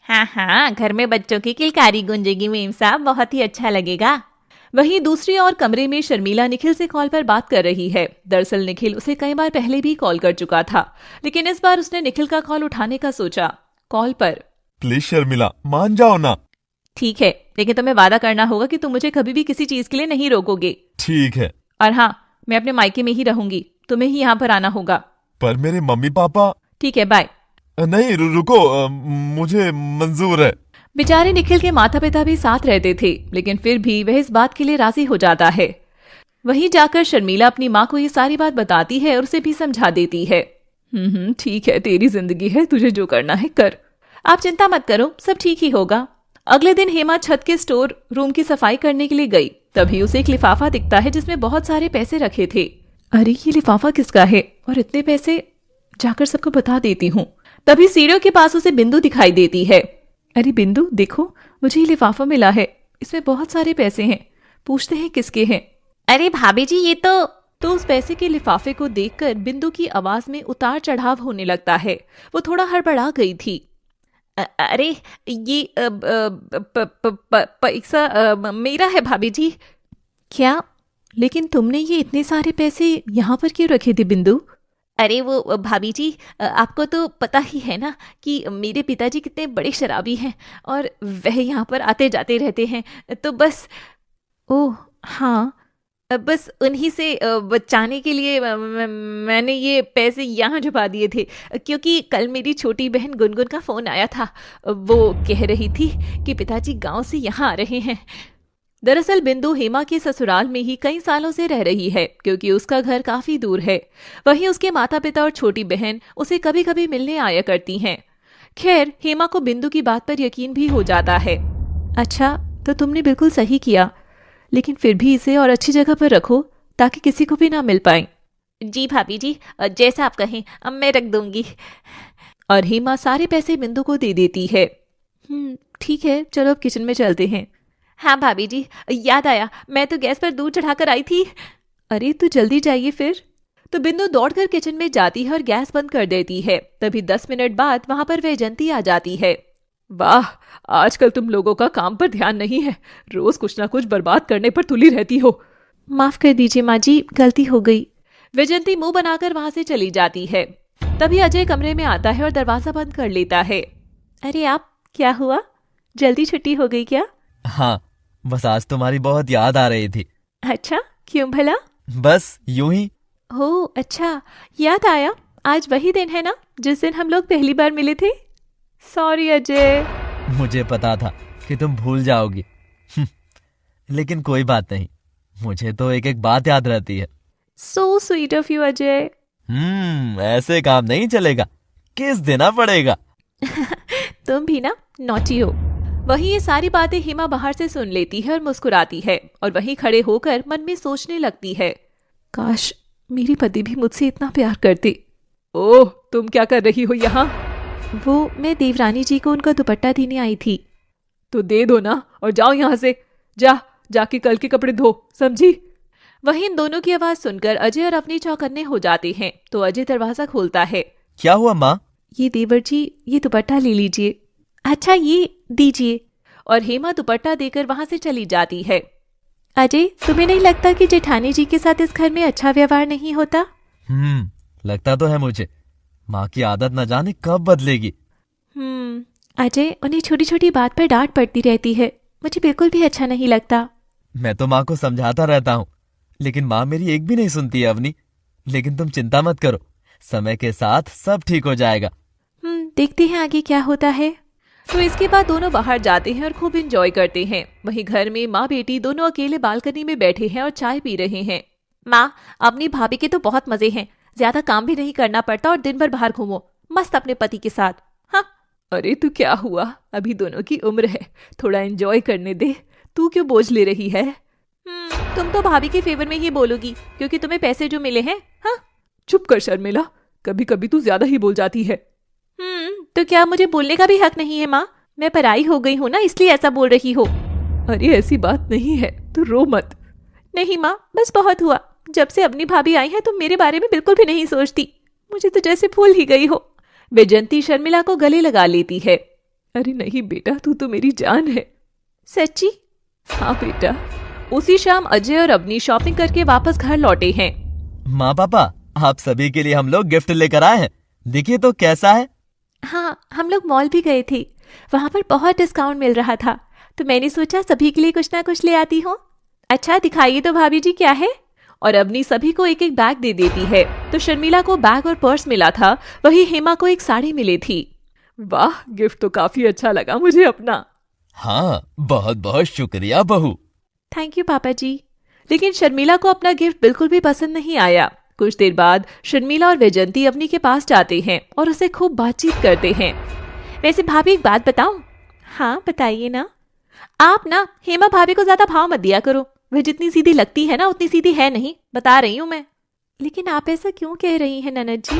हाँ, घर में बच्चों की किलकारी गूंजेगी मेम साहब, बहुत ही अच्छा लगेगा। वहीं दूसरी ओर कमरे में शर्मिला निखिल से कॉल पर बात कर रही है। दरअसल निखिल उसे कई बार पहले भी कॉल कर चुका था, लेकिन इस बार उसने निखिल का कॉल उठाने का सोचा। कॉल पर, प्लीज शर्मिला, मान जाओ ना। ठीक है, लेकिन तुम्हें वादा करना होगा कि तुम मुझे कभी भी किसी चीज के लिए नहीं रोकोगे। ठीक है। और हाँ, मैं अपने मायके में ही रहूंगी, तुम्हें ही यहाँ पर आना होगा। पर मेरे मम्मी पापा। ठीक है, बाय। नहीं, रुको, मुझे मंजूर है। बेचारे निखिल के माता पिता भी साथ रहते थे, लेकिन फिर भी वह इस बात के लिए राजी हो जाता है। वहीं जाकर शर्मिला अपनी माँ को ये सारी बात बताती है और उसे भी समझा देती है। ठीक है, तेरी जिंदगी है, तुझे जो करना है कर। आप चिंता मत करो, सब ठीक ही होगा। अगले दिन हेमा छत के स्टोर रूम की सफाई करने के लिए गई। तभी उसे एक लिफाफा दिखता है जिसमें बहुत सारे पैसे रखे थे। अरे ये लिफाफा किसका है और इतने पैसे? जाकर सबको बता देती हूँ। तभी सीढ़ियों के पास उसे बिंदु दिखाई देती है। अरे बिंदु, देखो, मुझे ये लिफाफा मिला है, इसमें बहुत सारे पैसे हैं। पूछते हैं किसके हैं। अरे भाभी जी, ये तो उस पैसे के लिफाफे को देखकर बिंदु की आवाज में उतार चढ़ाव होने लगता है। वो थोड़ा हड़बड़ा गई थी। अरे ये पैसा मेरा है भाभी जी। क्या? लेकिन तुमने ये इतने सारे पैसे यहाँ पर क्यों रखे थे बिंदु? अरे वो भाभी जी, आपको तो पता ही है ना कि मेरे पिताजी कितने बड़े शराबी हैं और वह यहाँ पर आते जाते रहते हैं, तो बस। ओह हाँ, बस उन्हीं से बचाने के लिए मैंने ये पैसे यहाँ छुपा दिए थे, क्योंकि कल मेरी छोटी बहन गुनगुन का फ़ोन आया था। वो कह रही थी कि पिताजी गांव से यहाँ आ रहे हैं। दरअसल बिंदु हेमा के ससुराल में ही कई सालों से रह रही है, क्योंकि उसका घर काफी दूर है। वहीं उसके माता पिता और छोटी बहन उसे कभी कभी मिलने आया करती हैं। खैर, हेमा को बिंदु की बात पर यकीन भी हो जाता है। अच्छा, तो तुमने बिल्कुल सही किया, लेकिन फिर भी इसे और अच्छी जगह पर रखो ताकि किसी को भी ना मिल पाए। जी भाभी जी, जैसा आप कहें, अब मैं रख दूंगी। और हेमा सारे पैसे बिंदु को दे देती है। ठीक है, चलो अब किचन में चलते हैं। हाँ भाभी जी, याद आया, मैं तो गैस पर दूध चढ़ाकर आई थी। अरे तो जल्दी जाइए फिर। तो बिंदु दौड़कर किचन में जाती है और गैस बंद कर देती है। तभी 10 मिनट बाद वहां पर वैजयंती आ जाती है। वाह, आजकल तुम लोगों का काम पर ध्यान नहीं है, रोज कुछ ना कुछ बर्बाद करने पर तुली रहती हो। माफ कर दीजिए माँ जी, गलती हो गई। वैजयंती मुंह बनाकर वहां से चली जाती है। तभी अजय कमरे में आता है और दरवाजा बंद कर लेता है। अरे आप, क्या हुआ? जल्दी छुट्टी हो गई क्या? हाँ, बस आज तुम्हारी बहुत याद आ रही थी। अच्छा, क्यों भला? बस यूं ही। हो अच्छा, याद आया, आज वही दिन है ना जिस दिन हम लोग पहली बार मिले थे। सॉरी अजय। मुझे पता था कि तुम भूल जाओगी। लेकिन कोई बात नहीं, मुझे तो एक एक बात याद रहती है। So sweet of you Ajay. ऐसे काम नहीं चलेगा, किस देना पड़ेगा। तुम भी ना नॉटी हो। वहीं ये सारी बातें हेमा बाहर से सुन लेती है और मुस्कुराती है, और वहीं खड़े होकर मन में सोचने लगती है, काश मेरी पति भी मुझसे इतना प्यार करते। ओह, तुम क्या कर रही हो यहाँ? वो मैं देवरानी जी को उनका दुपट्टा देने आई थी। तो दे दो ना और जाओ यहाँ से। जाके कल के कपड़े धो, समझी? वहीं इन दोनों की आवाज सुनकर अजय और अवनी चौकन्ने हो जाते हैं। तो अजय दरवाजा खोलता है। क्या हुआ माँ? ये देवर जी, ये दुपट्टा ले लीजिए। अच्छा, ये दीजिए। और हेमा दुपट्टा देकर वहां से चली जाती है। अजय, तुम्हें नहीं लगता कि जेठानी जी के साथ इस घर में अच्छा व्यवहार नहीं होता? लगता तो है मुझे। माँ की आदत न जाने कब बदलेगी। अजय, उन्हें छोटी छोटी बात पर डांट पड़ती रहती है, मुझे बिल्कुल भी अच्छा नहीं लगता। मैं तो माँ को समझाता रहता हूँ, लेकिन माँ मेरी एक भी नहीं सुनती है अवनी। लेकिन तुम चिंता मत करो, समय के साथ सब ठीक हो जाएगा। देखते हैं आगे क्या होता है। तो इसके बाद दोनों बाहर जाते हैं और खूब एंजॉय करते हैं। वहीं घर में माँ बेटी दोनों अकेले बालकनी में बैठे हैं और चाय पी रहे हैं। माँ, अपनी भाभी के तो बहुत मजे हैं, ज्यादा काम भी नहीं करना पड़ता और दिन भर बाहर घूमो मस्त अपने पति के साथ। हाँ, अरे तू क्या हुआ, अभी दोनों की उम्र है, थोड़ा एंजॉय करने दे, तू क्यों बोझ ले रही है? तुम तो भाभी के फेवर में ही बोलोगी क्योंकि तुम्हें पैसे जो मिले हैं। हाँ, चुप कर शर्मिला, कभी कभी तू ज्यादा ही बोल जाती है। तो क्या मुझे बोलने का भी हक नहीं है माँ? मैं पराई हो गई हूँ ना, इसलिए ऐसा बोल रही हो। अरे ऐसी बात नहीं है, तू रो मत। नहीं माँ, बस बहुत हुआ, जब से अपनी भाभी आई है तुम मेरे बारे में बिल्कुल भी नहीं सोचती, मुझे तो जैसे भूल ही गई हो। वैजयंती शर्मिला को गले लगा लेती है। अरे नहीं बेटा, तू तो मेरी जान है। सच्ची? हाँ बेटा। उसी शाम अजय और अवनी शॉपिंग करके वापस घर लौटे हैं। माँ पापा, आप सभी के लिए हम लोग गिफ्ट लेकर आए हैं, देखिए तो कैसा है। हाँ, हम लोग मॉल भी गए थे, वहाँ पर बहुत डिस्काउंट मिल रहा था, तो मैंने सोचा सभी के लिए कुछ ना कुछ ले आती हूँ। अच्छा दिखाइए तो भाभी जी क्या है। और अवनी सभी को एक एक बैग दे देती है। तो शर्मिला को बैग और पर्स मिला था, वही हेमा को एक साड़ी मिली थी। वाह, गिफ्ट तो काफी अच्छा लगा मुझे अपना। हाँ, बहुत बहुत शुक्रिया बहू। थैंक यू पापा जी। लेकिन शर्मिला को अपना गिफ्ट बिल्कुल भी पसंद नहीं आया। कुछ देर बाद शर्मिला और वैजयंती अवनी के पास जाते हैं और उसे खूब बातचीत करते हैं। वैसे भाभी एक बात बताऊं? हाँ बताइए ना। आप ना हेमा भाभी को ज्यादा भाव मत दिया करो, वह जितनी सीधी लगती है ना उतनी सीधी है नहीं, बता रही हूँ मैं। लेकिन आप ऐसा क्यों कह रही हैं ननद जी?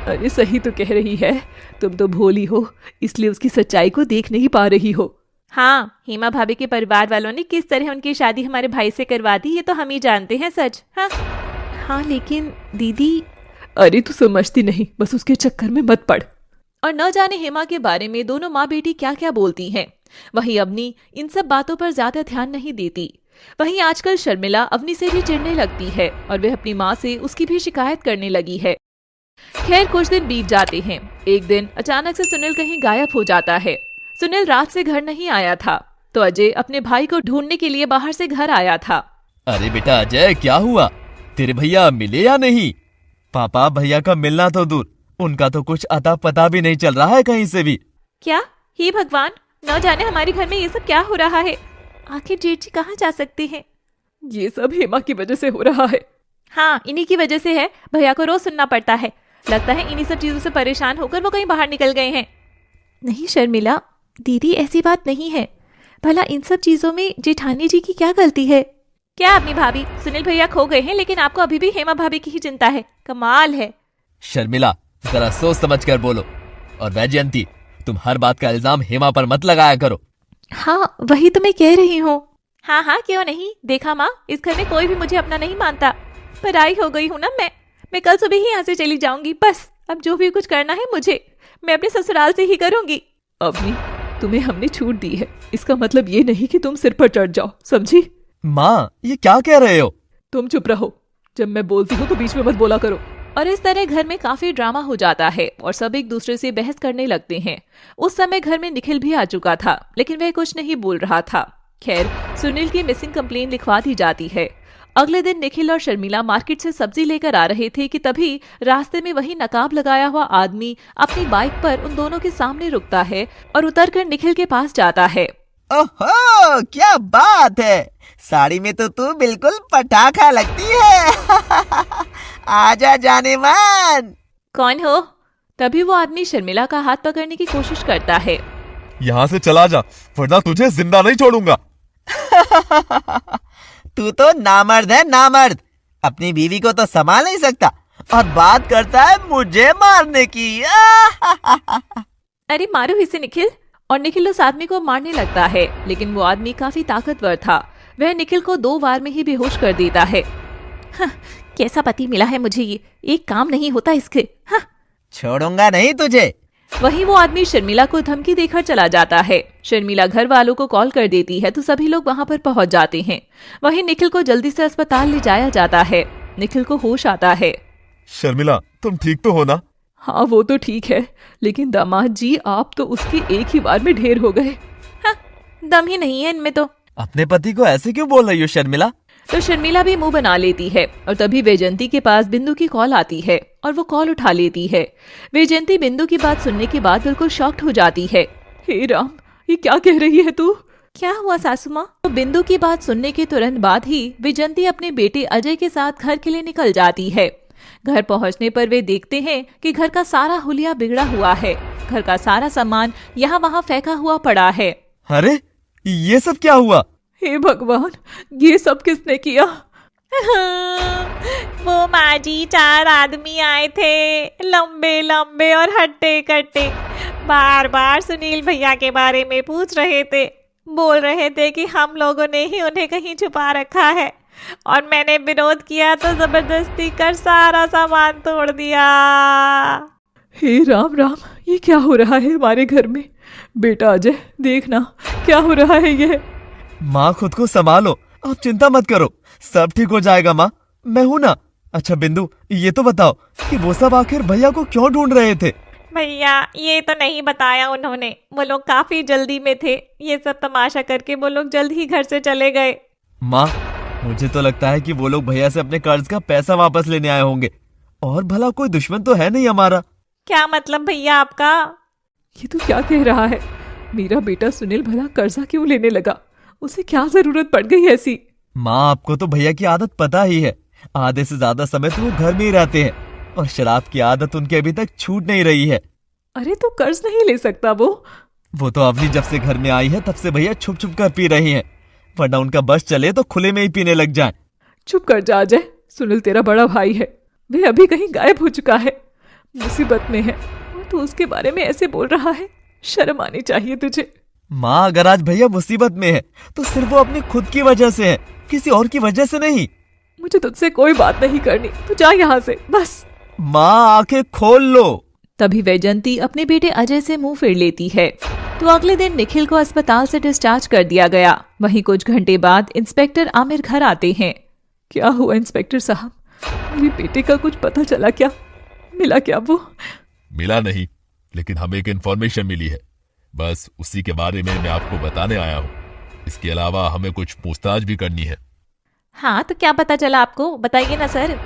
अरे सही तो कह रही है, तुम तो भोली हो, इसलिए उसकी सच्चाई को देख नहीं पा रही हो। हाँ, हेमा भाभी के परिवार वालों ने किस तरह उनकी शादी हमारे भाई से करवा दी, ये तो हम ही जानते हैं सच। हाँ लेकिन दीदी। अरे तू समझती नहीं, बस उसके चक्कर में मत पड़। और न जाने हेमा के बारे में दोनों माँ बेटी क्या क्या बोलती हैं। वहीं अवनी इन सब बातों पर ज्यादा ध्यान नहीं देती। वहीं आजकल शर्मिला अवनी से भी चिढ़ने लगती है और वह अपनी माँ से उसकी भी शिकायत करने लगी है। खैर कुछ दिन बीत जाते हैं। एक दिन अचानक से सुनील कहीं गायब हो जाता है। सुनील रात से घर नहीं आया था, तो अजय अपने भाई को ढूंढने के लिए बाहर से घर आया था। अरे बेटा अजय, क्या हुआ? तेरे भैया मिले या नहीं? पापा, भैया का मिलना तो दूर, उनका तो कुछ अता पता भी नहीं चल रहा है कहीं से भी। क्या? हे भगवान, न जाने हमारे घर में ये सब क्या हो रहा है। आखिर जेठ जी कहाँ जा सकते हैं? ये सब हेमा की वजह से हो रहा है। हाँ, इन्हीं की वजह से है। भैया को रोज सुनना पड़ता है, लगता है इन्हीं सब चीजों से परेशान होकर वो कहीं बाहर निकल गए हैं। नहीं शर्मिला दीदी, ऐसी बात नहीं है। भला इन सब चीजों में जेठानी जी की क्या गलती है? क्या अपनी भाभी, सुनील भैया खो गए हैं लेकिन आपको अभी भी हेमा भाभी की ही चिंता है, कमाल है। शर्मिला, जरा सोच समझ कर बोलो। और वैजयंती, तुम हर बात का इल्जाम हेमा पर मत लगाया करो। हाँ वही तो मैं कह रही हूँ। हाँ क्यों नहीं, देखा माँ, इस घर में कोई भी मुझे अपना नहीं मानता। पराई हो गई हूँ ना मैं कल सुबह ही यहाँ से चली जाऊंगी। बस अब जो भी कुछ करना है मुझे, मैं अपने ससुराल से ही करूंगी। अवनी, तुम्हें हमने छूट दी है, इसका मतलब ये नहीं कि तुम सिर पर चढ़ जाओ, समझी? माँ, ये क्या कह रहे हो? तुम चुप रहो, जब मैं बोलती हूँ तो बीच में मत बोला करो। और इस तरह घर में काफी ड्रामा हो जाता है और सब एक दूसरे से बहस करने लगते हैं। उस समय घर में निखिल भी आ चुका था, लेकिन वह कुछ नहीं बोल रहा था। खैर सुनील की मिसिंग कंप्लेन लिखवा दी जाती है। अगले दिन निखिल और शर्मिला मार्केट से सब्जी लेकर आ रहे थे कि तभी रास्ते में वही नकाब लगाया हुआ आदमी अपनी बाइक पर उन दोनों के सामने रुकता है और उतरकर निखिल के पास जाता है। ओहो, क्या बात है, साड़ी में तो तू बिल्कुल पटाखा लगती है। आजा जाने मन। कौन हो? तभी वो आदमी शर्मिला का हाथ पकड़ने की कोशिश करता है। यहाँ से चला जा, वरना तुझे जिंदा नहीं छोड़ूंगा। तू तो नामर्द है, नामर्द। अपनी बीवी को तो संभाल नहीं सकता और बात करता है मुझे मारने की। अरे मारो इसे निखिल। और निखिल उस आदमी को मारने लगता है, लेकिन वो आदमी काफी ताकतवर था। वह निखिल को 2 बार में ही बेहोश कर देता है। कैसा पति मिला है मुझे, ये एक काम नहीं होता इसके। छोड़ूंगा नहीं तुझे। वहीं वो आदमी शर्मिला को धमकी देकर चला जाता है। शर्मिला घर वालों को कॉल कर देती है तो सभी लोग वहां पर पहुंच जाते हैं। वहीं निखिल को जल्दी से अस्पताल ले जाया जाता है। निखिल को होश आता है। शर्मिला, तुम ठीक तो हो ना? हाँ वो तो ठीक है, लेकिन दामाद जी आप तो उसके एक ही बार में ढेर हो गए। हाँ, दम ही नहीं है इनमें तो। अपने पति को ऐसे क्यों बोल रही हो शर्मिला? तो शर्मिला भी मुंह बना लेती है और तभी वैजयंती के पास बिंदु की कॉल आती है और वो कॉल उठा लेती है। वैजयंती बिंदु की बात सुनने के बाद बिल्कुल शॉक्ड हो जाती है। हे राम, ये क्या कह रही है तू? क्या हुआ सासू माँ? तो बिंदु की बात सुनने के तुरंत बाद ही वैजयंती अपने बेटे अजय के साथ घर के लिए निकल जाती है। घर पहुंचने पर वे देखते हैं कि घर का सारा हुलिया बिगड़ा हुआ है। घर का सारा सामान यहाँ वहाँ फेंका हुआ पड़ा है। अरे ये सब क्या हुआ? हे भगवान, ये सब किसने किया? वो माँ जी 4 आदमी आए थे, लंबे लंबे और हट्टे कट्टे। बार बार सुनील भैया के बारे में पूछ रहे थे। बोल रहे थे कि हम लोगों ने ही उन्हें कहीं छुपा रखा है और मैंने विरोध किया तो जबरदस्ती कर सारा सामान तोड़ दिया। हे राम राम, ये क्या हो रहा है हमारे घर में? बेटा अजय, देखना क्या हो रहा है ये। माँ खुद को संभालो, आप चिंता मत करो, सब ठीक हो जाएगा माँ, मैं हूं ना। अच्छा बिंदु, ये तो बताओ कि वो सब आखिर भैया को क्यों ढूंढ रहे थे? भैया ये तो नहीं बताया उन्होंने, वो लोग काफी जल्दी में थे। ये सब तमाशा करके वो लोग जल्द ही घर से चले गए। माँ मुझे तो लगता है कि वो लोग भैया से अपने कर्ज का पैसा वापस लेने आए होंगे, और भला कोई दुश्मन तो है नहीं हमारा। क्या मतलब भैया आपका? ये तो क्या कह रहा है? मेरा बेटा सुनील भला कर्जा क्यों लेने लगा? उसे क्या जरूरत पड़ गई ऐसी? माँ आपको तो भैया की आदत पता ही है, आधे से ज्यादा समय तो वो घर में ही रहते हैं और शराब की आदत उनकी अभी तक छूट नहीं रही है। अरे तो कर्ज नहीं ले सकता वो तो अवनी जब से घर में आई है तब से भैया छुप छुप कर पी रही हैं, वरना उनका बस चले तो खुले में ही पीने लग जाएं। चुप कर जा अजय, सुनील तेरा बड़ा भाई है, वह अभी कहीं गायब हो चुका है, मुसीबत में है और तू उसके बारे में ऐसे बोल रहा है। शर्म आनी चाहिए तुझे। माँ अगर आज भैया मुसीबत में है तो सिर्फ वो अपनी खुद की वजह से है, किसी और की वजह से नहीं। मुझे तुझसे कोई बात नहीं करनी, तू जा यहाँ से बस। माँ आंखें खोल लो। तभी वैजयंती अपने बेटे अजय से मुंह फेर लेती है। तो अगले दिन निखिल को अस्पताल से डिस्चार्ज कर दिया गया। वहीं कुछ घंटे बाद इंस्पेक्टर आमिर घर आते हैं। क्या हुआ इंस्पेक्टर साहब, मेरे बेटे का कुछ पता चला क्या? मिला क्या वो? मिला नहीं, लेकिन हमें एक इन्फॉर्मेशन मिली है, बस उसी के बारे में मैं आपको बताने आया हूँ। इसके अलावा हमें कुछ पूछताछ भी करनी है। हाँ तो क्या पता चला आपको, बताइए ना सर।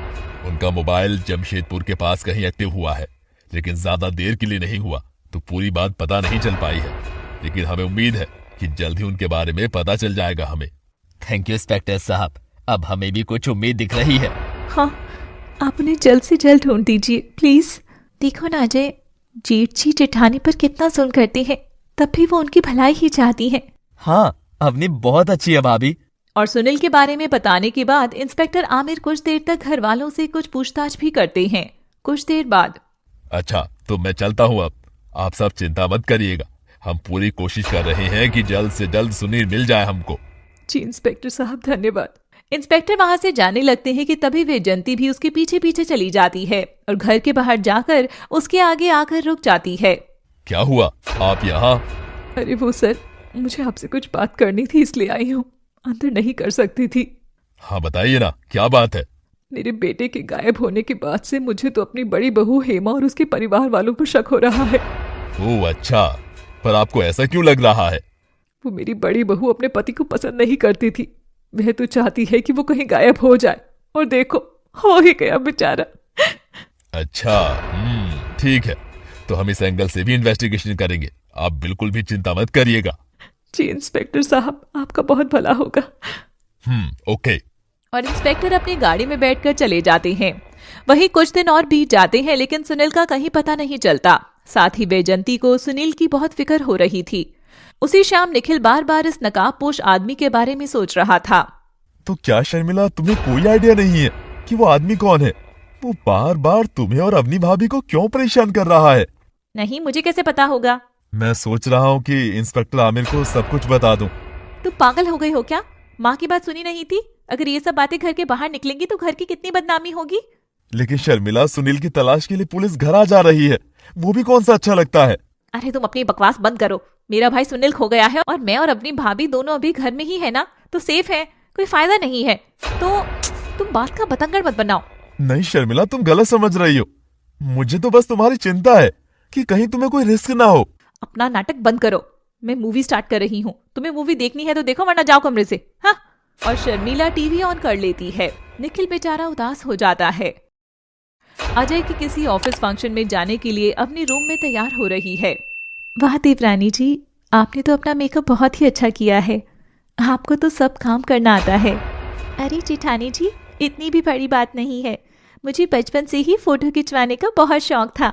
उनका मोबाइल जमशेदपुर के पास कहीं एक्टिव हुआ है, लेकिन ज्यादा देर के लिए नहीं हुआ, तो पूरी बात पता नहीं चल पाई है, लेकिन हमें उम्मीद है कि जल्द ही उनके बारे में पता चल जाएगा हमें। थैंक यू इंस्पेक्टर साहब, अब हमें भी कुछ उम्मीद दिख रही है। हाँ, आप उन्हें जल्द से जल्द ढूंढ दीजिए प्लीज। देखो ना अजय, जेठ जी जेठानी पर कितना जुल्म करते हैं, तब भी वो उनकी भलाई ही चाहती हैं। हाँ अवनी बहुत अच्छी है भाभी। और सुनील के बारे में बताने के बाद इंस्पेक्टर आमिर कुछ देर तक घर वालों से कुछ पूछताछ भी करते हैं। कुछ देर बाद, अच्छा तो मैं चलता हूँ अब, आप सब चिंता मत करिएगा, हम पूरी कोशिश कर रहे हैं कि जल्द से जल्द सुनील मिल जाए हमको। जी इंस्पेक्टर साहब धन्यवाद। इंस्पेक्टर वहां से जाने लगते हैं कि तभी वैजयंती भी उसके पीछे पीछे चली जाती है और घर के बाहर जाकर उसके आगे आकर रुक जाती है। क्या हुआ, आप यहाँ? अरे वो सर, मुझे आपसे कुछ बात करनी थी इसलिए आई हूँ, अंदर नहीं कर सकती थी। हाँ बताइए ना, क्या बात है? मेरे बेटे के गायब होने के बाद से मुझे तो अपनी बड़ी बहू हेमा और उसके परिवार वालों पर शक हो रहा है। ओह अच्छा, पर आपको ऐसा क्यों लग रहा है? वो मेरी बड़ी बहू अपने पति को पसंद नहीं करती थी, वह तो चाहती है कि वो कहीं गायब हो जाए, और देखो हो ही गया बेचारा। अच्छा ठीक है, तो हम इस एंगल से भी इन्वेस्टिगेशन करेंगे, आप बिल्कुल भी चिंता मत करिएगा। जी इंस्पेक्टर साहब, आपका बहुत भला होगा। ओके। और इंस्पेक्टर अपनी गाड़ी में बैठकर चले जाते हैं। वहीं कुछ दिन और बीत जाते हैं, लेकिन सुनील का कहीं पता नहीं चलता। साथ ही वैजयंती को सुनील की बहुत फिक्र हो रही थी। उसी शाम निखिल बार बार इस नकाबपोश आदमी के बारे में सोच रहा था। तो क्या शर्मिला, तुम्हें कोई आइडिया नहीं है कि वो आदमी कौन है? वो बार बार तुम्हें और अपनी भाभी को क्यों परेशान कर रहा है? नहीं, मुझे कैसे पता होगा? मैं सोच रहा हूँ कि इंस्पेक्टर आमिर को सब कुछ बता दूं। तुम पागल हो गई हो क्या? माँ की बात सुनी नहीं थी? अगर ये सब बातें घर के बाहर निकलेंगी तो घर की कितनी बदनामी होगी। लेकिन शर्मिला, सुनील की तलाश के लिए पुलिस घर आ जा रही है, वो भी कौन सा अच्छा लगता है? अरे तुम अपनी बकवास बंद करो। मेरा भाई सुनील खो गया है और मैं और अपनी भाभी दोनों अभी घर में ही है ना, तो सेफ है, कोई फायदा नहीं है। तो तुम बात का बतंगड़ मत बनाओ। नहीं शर्मिला, तुम गलत समझ रही हो। मुझे तो बस तुम्हारी चिंता है कि कहीं तुम्हें कोई रिस्क ना हो। अपना नाटक बंद करो, मैं मूवी स्टार्ट कर रही हूँ। तुम्हें मूवी देखनी है तो देखो, वरना जाओ कमरे से। हाँ। और शर्मिला टीवी ऑन कर लेती है। निखिल बेचारा उदास हो जाता है। अजय की किसी ऑफिस फंक्शन में जाने के लिए अपने रूम में तैयार हो रही है। वाह देवरानी जी, आपने तो अपना मेकअप बहुत ही अच्छा किया है। आपको तो सब काम करना आता है। अरे जेठानी जी, इतनी भी बड़ी बात नहीं है। मुझे बचपन से ही फोटो खिंचवाने का बहुत शौक था,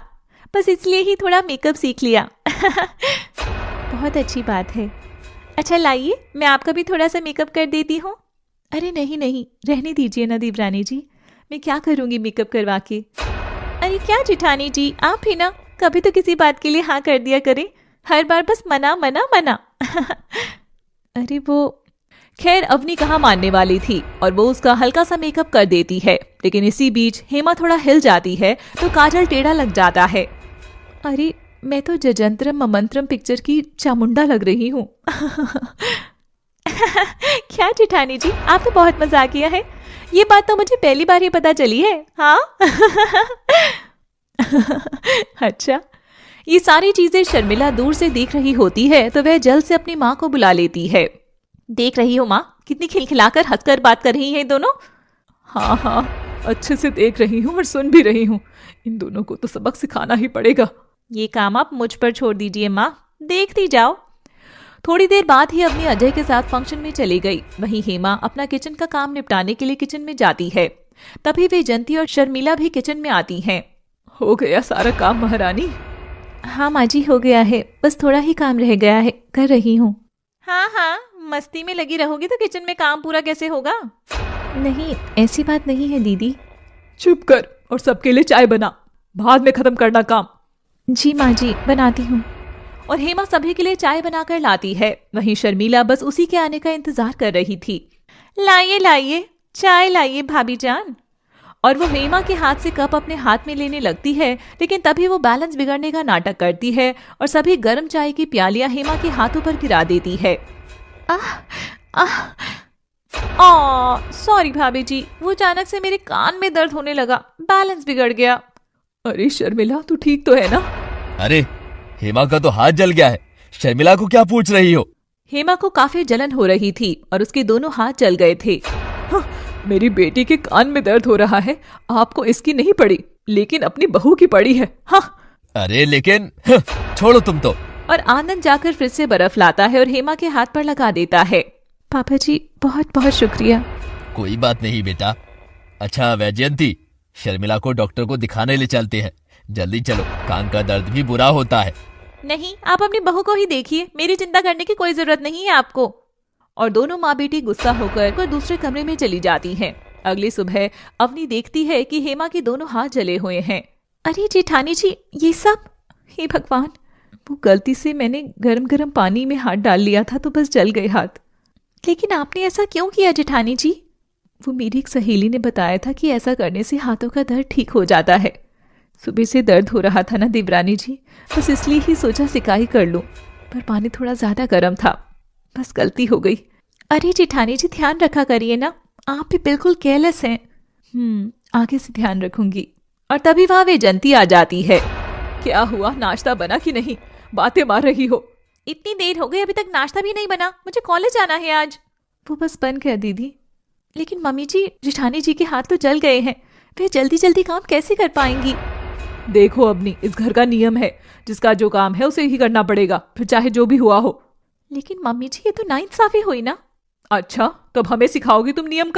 बस इसलिए ही थोड़ा मेकअप सीख लिया। बहुत अच्छी बात है। अच्छा लाइए, मैं आपका भी थोड़ा सा मेकअप कर देती हूँ। अरे नहीं नहीं, रहने दीजिए ना देवरानी जी, मैं क्या करूँगी मेकअप करवा के। अरे क्या जेठानी जी, आप ही ना कभी तो किसी बात के लिए हाँ कर दिया करें, हर बार बस मना मना मना। अरे वो खैर अवनी कहाँ मानने वाली थी और वो उसका हल्का सा मेकअप कर देती है। लेकिन इसी बीच हेमा थोड़ा हिल जाती है तो काजल टेढ़ा लग जाता है। अरे मैं तो जजंत्रम ममंत्रम पिक्चर की चामुंडा लग रही हूँ। क्या जेठानी जी, आप तो बहुत मजाक किया है। ये बात तो मुझे पहली बार ही पता चली है। हाँ। अच्छा। ये सारी चीजें शर्मिला दूर से देख रही होती है तो वह जल्द से अपनी माँ को बुला लेती है। देख रही हो माँ, कितनी खिलखिलाकर हंसकर बात कर रही हैं दोनों। हाँ हाँ, अच्छे से देख रही हूँ और सुन भी रही हूँ। इन दोनों को तो सबक सिखाना ही पड़ेगा। ये काम आप मुझ पर छोड़ दीजिए माँ, देखती जाओ। थोड़ी देर बाद ही अपनी अजय के साथ फंक्शन में चली गई। वहीं हेमा अपना किचन का काम निपटाने के लिए किचन में जाती है। तभी वैजयंती और शर्मिला भी किचन में आती हैं। हो गया सारा काम महारानी? हाँ माँ जी, हो गया है, बस थोड़ा ही काम रह गया है, कर रही हूँ। हाँ हाँ, मस्ती में लगी रहोगी तो किचन में काम पूरा कैसे होगा। नहीं, ऐसी बात नहीं है दीदी। चुप कर और सबके लिए चाय बना, बाद में खत्म करना काम। जी माँ जी, बनाती हूँ। और हेमा सभी के लिए चाय बनाकर लाती है। वहीं शर्मिला बस उसी के आने का इंतजार कर रही थी। लाइए लाइए, चाय लाइए भाभी जान। और वो हेमा के हाथ से कप अपने हाथ में लेने लगती है, लेकिन तभी वो बैलेंस बिगड़ने का नाटक करती है और सभी गर्म चाय की प्यालियां हेमा के हाथों पर गिरा देती है। सॉरी भाभी जी, वो अचानक से मेरे कान में दर्द होने लगा, बैलेंस बिगड़ गया। अरे शर्मिला, तू ठीक तो है ना? अरे हेमा का तो हाथ जल गया है, शर्मिला को क्या पूछ रही हो? हेमा को काफी जलन हो रही थी और उसके दोनों हाथ जल गए थे। हाँ, मेरी बेटी के कान में दर्द हो रहा है, आपको इसकी नहीं पड़ी, लेकिन अपनी बहू की पड़ी है। हाँ। अरे लेकिन छोड़ो तुम तो। और आनंद जाकर फिर से बर्फ लाता है और हेमा के हाथ पर लगा देता है। पापा जी, बहुत बहुत शुक्रिया। कोई बात नहीं बेटा। अच्छा वैजयंती, शर्मिला को डॉक्टर को दिखाने ले चलते हैं, जल्दी चलो, कान का दर्द भी बुरा होता है। नहीं, आप अपनी बहू को ही देखिए, मेरी चिंता करने की कोई जरूरत नहीं है आपको। और दोनों माँ बेटी गुस्सा होकर दूसरे कमरे में चली जाती हैं। अगली सुबह अवनी देखती है कि हेमा के दोनों हाथ जले हुए हैं। अरे जेठानी जी, ये सब? हे भगवान, वो गलती से मैंने गरम गरम पानी में हाथ डाल लिया था तो बस जल गए हाथ। लेकिन आपने ऐसा क्यों किया जेठानी जी? वो मेरी एक सहेली ने बताया था कि ऐसा करने से हाथों का दर्द ठीक हो जाता है। सुबह से दर्द हो रहा था ना देवरानी जी, बस इसलिए ही सोचा सिकाई कर लूं, पर पानी थोड़ा ज्यादा गर्म था, बस गलती हो गई। अरे जेठानी जी, ध्यान रखा करिए ना, आप भी बिल्कुल केयरलेस हैं। आगे से ध्यान रखूंगी। और तभी वहां वैजयंती आ जाती है। क्या हुआ, नाश्ता बना कि नहीं? बातें मार रही हो। इतनी देर हो गई, अभी तक नाश्ता भी नहीं बना, मुझे कॉलेज जाना है आज। वो बस बन गया दीदी। लेकिन मम्मी जी, जेठानी जी के हाथ तो जल गए हैं, वे जल्दी जल्दी काम कैसे कर पाएंगी? देखो अवनी, इस घर का नियम है, जिसका जो काम है उसे ही करना पड़ेगा, फिर चाहे जो भी हुआ हो। लेकिन मम्मी जी, ये तो नाइंसाफी हुई ना। अच्छा, तब हमें सिखाओगी तुम नियम का?